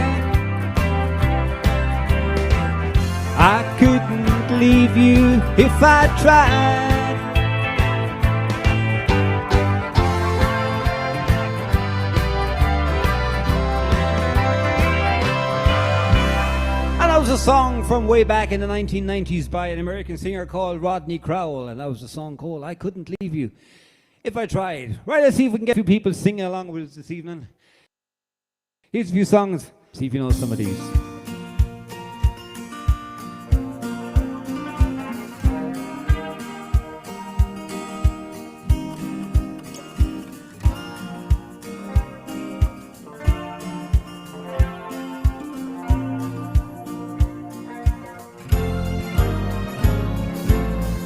couldn't leave you if I tried. And that was a song from way back in the 1990s by an American singer called Rodney Crowell, and that was a song called I Couldn't Leave You If I Tried. Right, let's see if we can get a few people singing along with us this evening. Here's a few songs, see if you know some of these.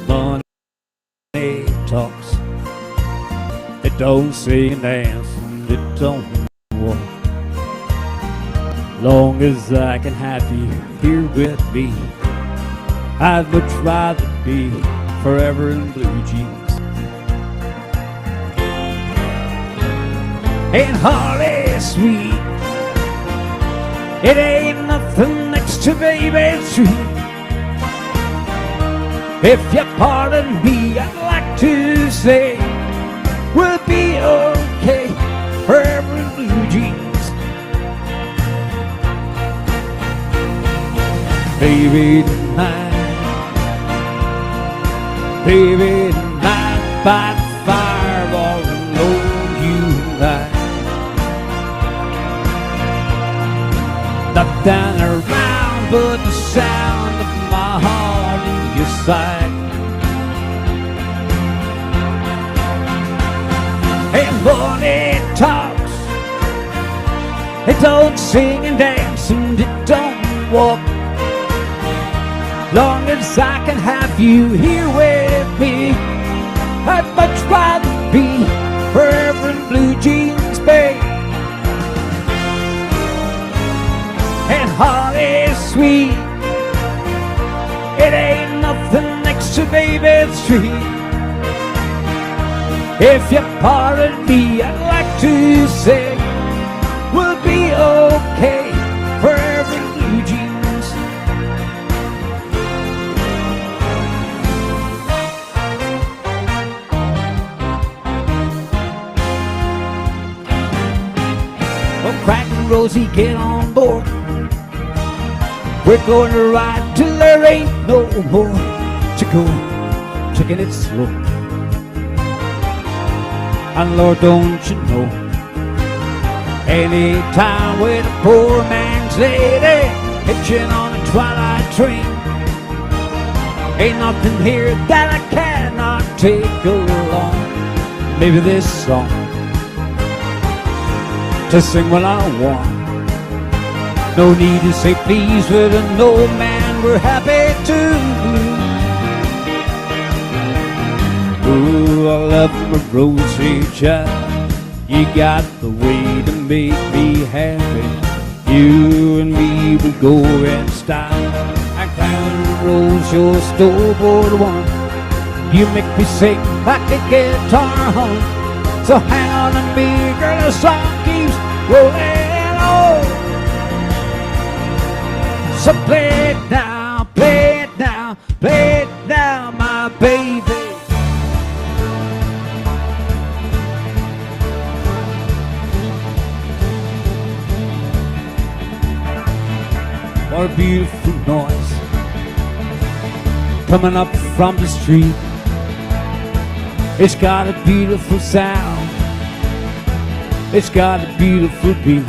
Money talks, it don't sing and dance, and it don't walk. Long as I can have you here with me, I'd much rather be forever in blue jeans. Ain't hardly sweet, it ain't nothing next to baby sweet. If you pardon me, I'd like to say we'll be okay forever in blue jeans. Baby tonight, by the firewall alone you lie. Nothing around but the sound of my heart in your side. And money talks, it don't sing and dance, and it don't walk. Long as I can have you here with me, I'd much rather be forever in blue jeans, babe. And honey sweet, it ain't nothing next to baby sweet. If you pardon me, I'd like to say we'll be okay forever in blue jeans. Well, Crack and Rosie, get on board. We're going to ride till there ain't no more to go, taking it slow. And Lord, don't you know, any time with a poor man's lady hitching on a twilight train, ain't nothing here that I cannot take along. Maybe this song to sing when I want. No need to say please with an old man, we're happy to. Ooh, I love my Rosie child, you got the way to make me happy. You and me will go in style. I can Rose, your store-bought one. You make me sing like a guitar hum. So hang on to me, girl, the song keeps rolling on. So play it now, play it now, play it now, my baby. What a beautiful noise coming up from the street. It's got a beautiful sound, it's got a beautiful beat.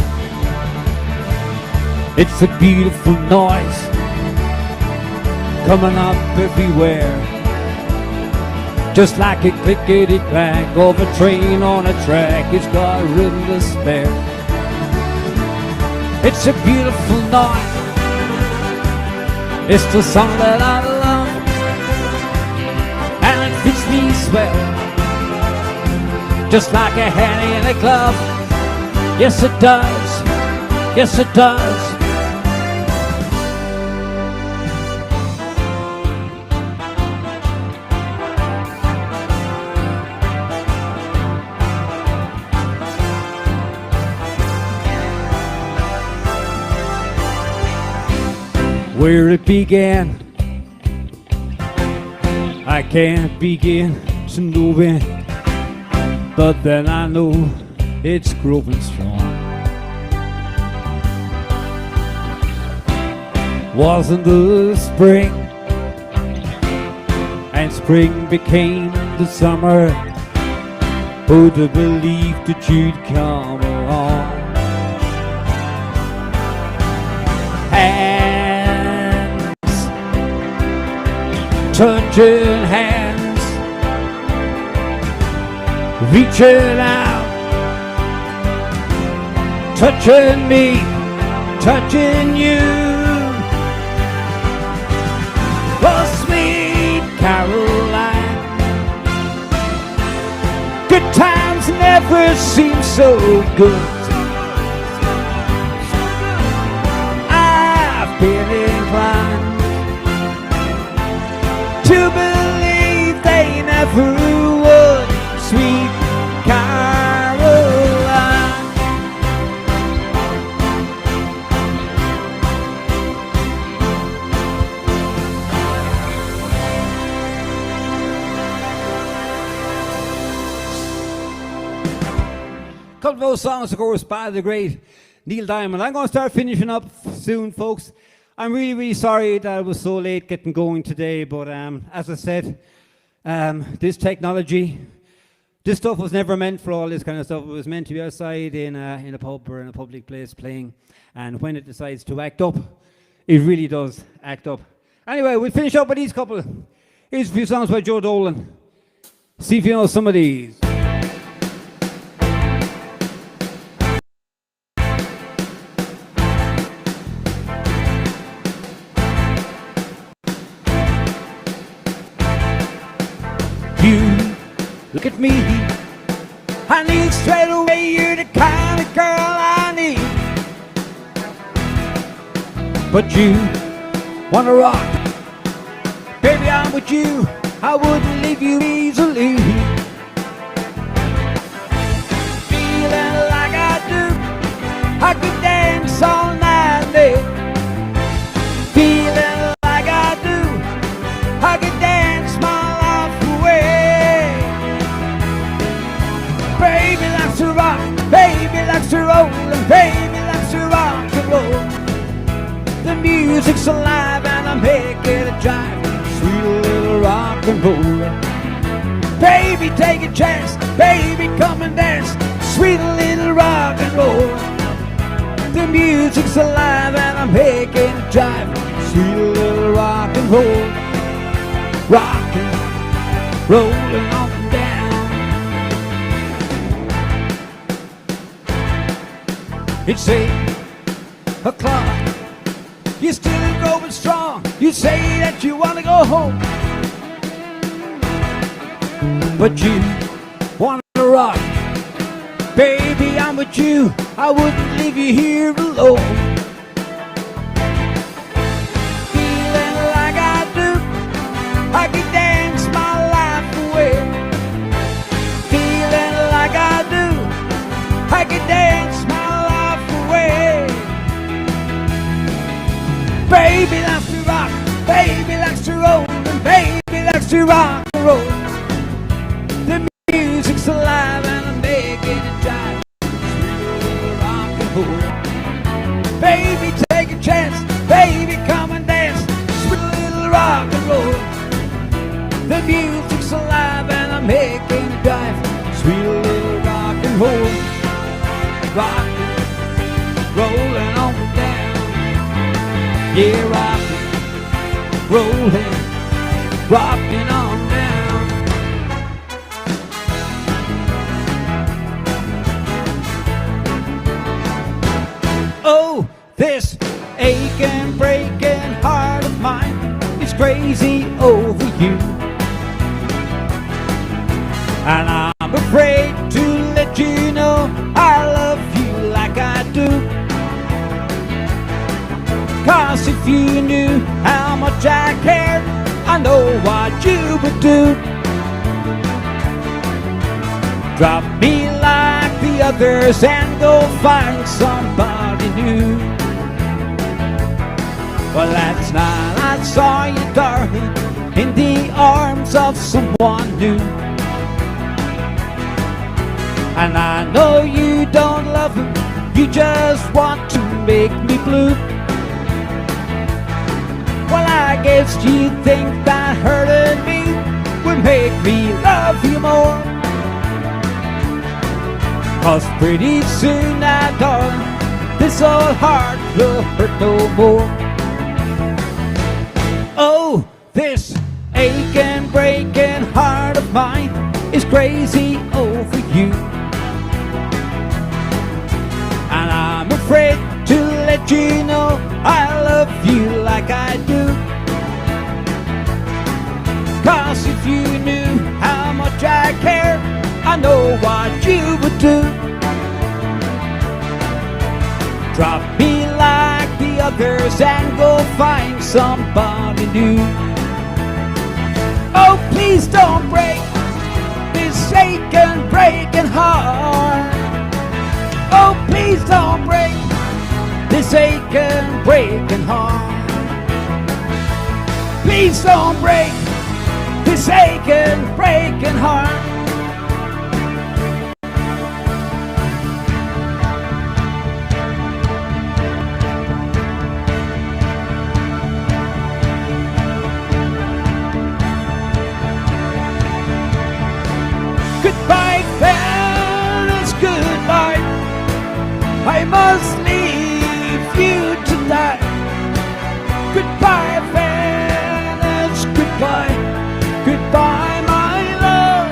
It's a beautiful noise coming up everywhere, just like a clickety-clack of a train on a track. It's got a rhythm to spare. It's a beautiful noise, it's the song that I love, and it fits me swell, just like a hand in a glove. Yes it does, yes it does. Where it began I can't begin to know it, but then I know it's growing strong. Wasn't the spring, and spring became the summer. Who'd have believed that you'd come along? Hands, touching hands, reaching out, touching me, touching you. Oh, sweet Caroline, good times never seem so good. I've been inclined to believe they never would. Sweet Caroline. Couple of those songs, of course, by the great Neil Diamond. I'm going to start finishing up soon, folks. I'm really, really sorry that it was so late getting going today, but as I said, this technology, this stuff was never meant for all this kind of stuff. It was meant to be outside in a pub or in a public place playing, and when it decides to act up, it really does act up. Anyway, we'll finish up with these couple. Here's a few songs by Joe Dolan. See if you know some of these. You look at me, I need straight away, you're the kind of girl I need. But you wanna rock, baby, I'm with you, I wouldn't leave you easily. Feeling like I do, I could dance all night, babe. Feeling like I do, I could dance my life away. Baby likes to rock, baby likes to roll, and baby likes to rock and roll. The music's alive and I'm making it jive, sweet little rock and roll. Baby, take a chance, baby, come and dance, sweet little rock and roll. The music's alive and I'm making it jive, sweet little rock and roll. Rockin', rollin' up and down. It's 8 o'clock, you're still going strong. You say that you wanna go home, but you wanna rock. Baby, I'm with you, I wouldn't leave you here alone. Feeling like I do, I could dance my life away. Feeling like I do, I could dance my life away. Baby likes to rock, baby likes to roll, and baby likes to rock and roll. The music's alive and I'm making it jive, sweet rock and roll. Baby, take a chance, baby, come and dance, sweet little rock and roll. The music's alive and I'm making it jive, sweet little rock and roll. Rockin', rollin' on down. Yeah, rockin', rollin', rockin' on down. Oh, this aching, breaking heart of mine is crazy over you. And I'm afraid to let you know I love you like I do. 'Cause if you knew how much I care, I know what you would do. Drop me like the others and go find somebody new. Well, last night I saw you, darling, in the arms of someone new. And I know you don't love him, you just want to make me blue. Well, I guess you think that hurting me will make me love you more. 'Cause pretty soon now, darling, this old heart will hurt no more. Oh, this aching, breaking heart of mine is crazy over you. And I'm afraid to let you know I love you like I do. 'Cause if you knew how much I care, I know what you would do. Drop me like the others and go find somebody new. Oh, please don't break this aching, breaking heart. Oh, please don't break this aching, breaking heart. Please don't break this aching, breaking heart. Goodbye, fellas, goodbye. I must leave you tonight. Goodbye, fellas, goodbye. Goodbye, my love.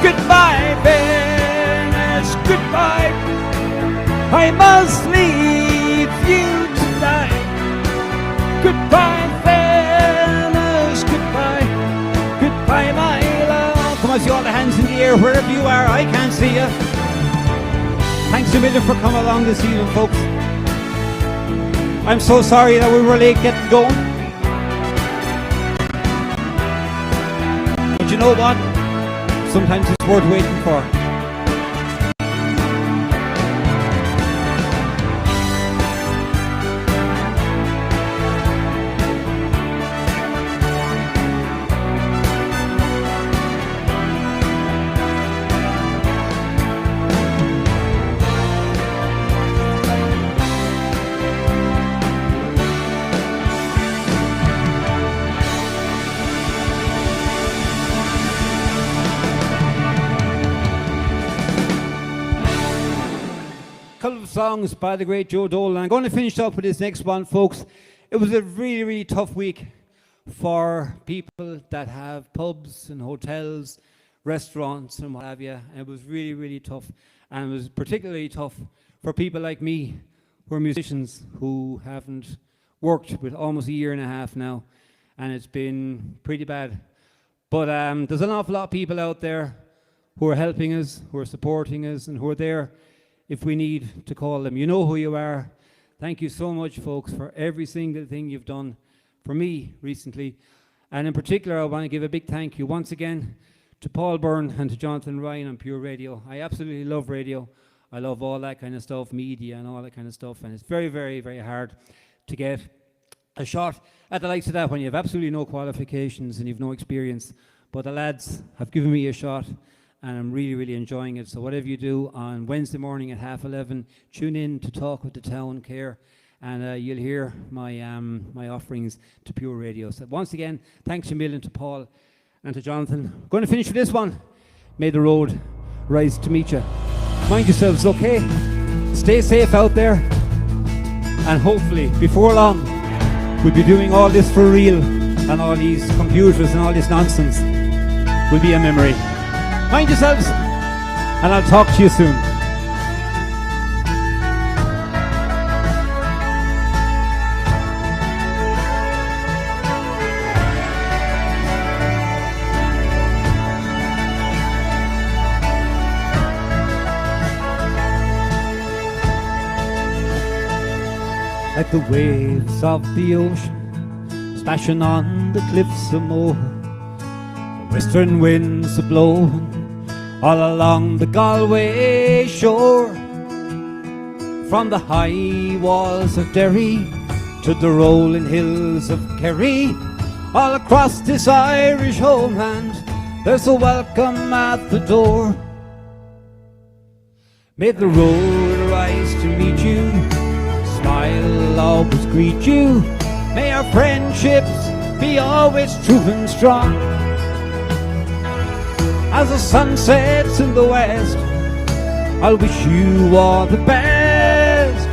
Goodbye, fellas, goodbye. I must leave you tonight. Goodbye, fellas, goodbye. Goodbye, my love. Come on, see all the hands in the air wherever you are. I can't see you. Thanks a million for coming along this evening, folks. I'm so sorry that we were late getting going. But you know what? Sometimes it's worth waiting for. Couple of songs by the great Joe Dolan. I'm going to finish up with this next one, folks. It was a really, really tough week for people that have pubs and hotels, restaurants and what have you. And it was really, really tough. And it was particularly tough for people like me, who are musicians, who haven't worked with almost a year and a half now. And it's been pretty bad. But there's an awful lot of people out there who are helping us, who are supporting us, and who are there if we need to call them. You know who you are. Thank you so much, folks, for every single thing you've done for me recently. And in particular, I want to give a big thank you once again to Paul Byrne and to Jonathan Ryan on Pure Radio. I absolutely love radio. I love all that kind of stuff, media and all that kind of stuff. And it's very, very, very hard to get a shot at the likes of that when you have absolutely no qualifications and you've no experience. But the lads have given me a shot, and I'm really, really enjoying it. So whatever you do on Wednesday morning at 11:30, tune in to Talk with the Town Care, and you'll hear my my offerings to Pure Radio. So once again, thanks a million to Paul and to Jonathan. I'm going to finish with this one. May the road rise to meet you. Mind yourselves, okay? Stay safe out there, and hopefully before long we'll be doing all this for real, and all these computers and all this nonsense will be a memory. Mind yourselves, and I'll talk to you soon. Like the waves of the ocean splashing on the cliffs of Moher, the western winds are blowing all along the Galway shore. From the high walls of Derry to the rolling hills of Kerry. All across this Irish homeland, there's a welcome at the door. May the road rise to meet you, smile always greet you. May our friendships be always true and strong. As the sun sets in the west, I'll wish you all the best.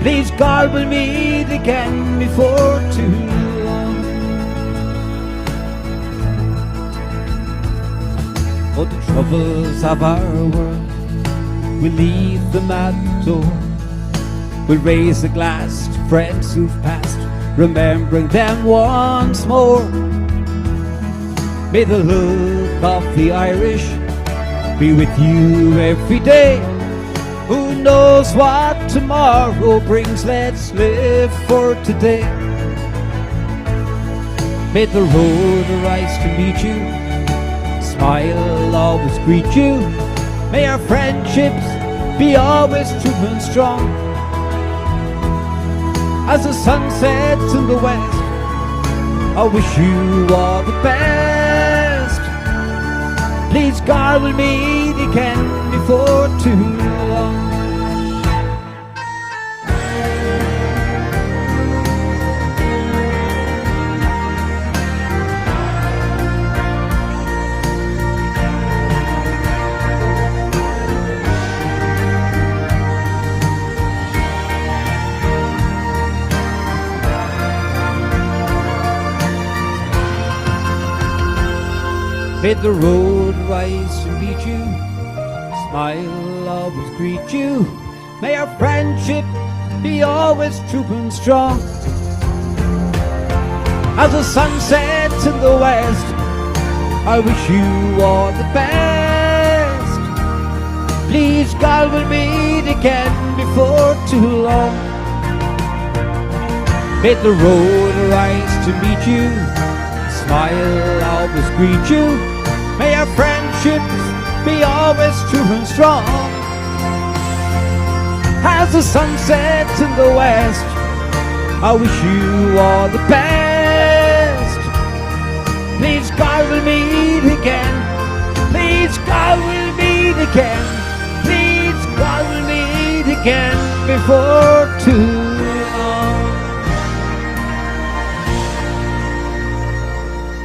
Please God we'll meet again before too long. Oh, the troubles of our world, we'll leave them at the door. We'll raise a glass to friends who've passed, remembering them once more. May the look of the Irish be with you every day. Who knows what tomorrow brings? Let's live for today. May the road arise to meet you, smile always greet you. May our friendships be always true and strong. As the sun sets in the west, I wish you all the best. Please God we'll meet again before too long. May the road rise to meet you, smile always greet you. May our friendship be always true and strong. As the sun sets in the west, I wish you all the best. Please God we'll meet again before too long. May the road rise to meet you, smile always greet you. May our friendships be always true and strong. As the sun sets in the west, I wish you all the best. Please God we'll meet again. Please God we'll meet again. Please God we'll meet again before too long.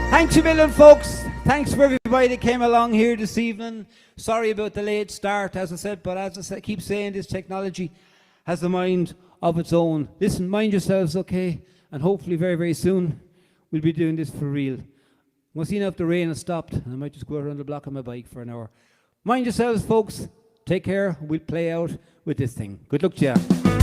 Thanks a million, folks. Thanks for everybody that came along here this evening. Sorry about the late start, as I said, but as I said, keep saying, this technology has a mind of its own. Listen, mind yourselves, okay? And hopefully very, very soon we'll be doing this for real. We'll see now if the rain has stopped. I might just go around the block on my bike for an hour. Mind yourselves, folks. Take care. We'll play out with this thing. Good luck to you.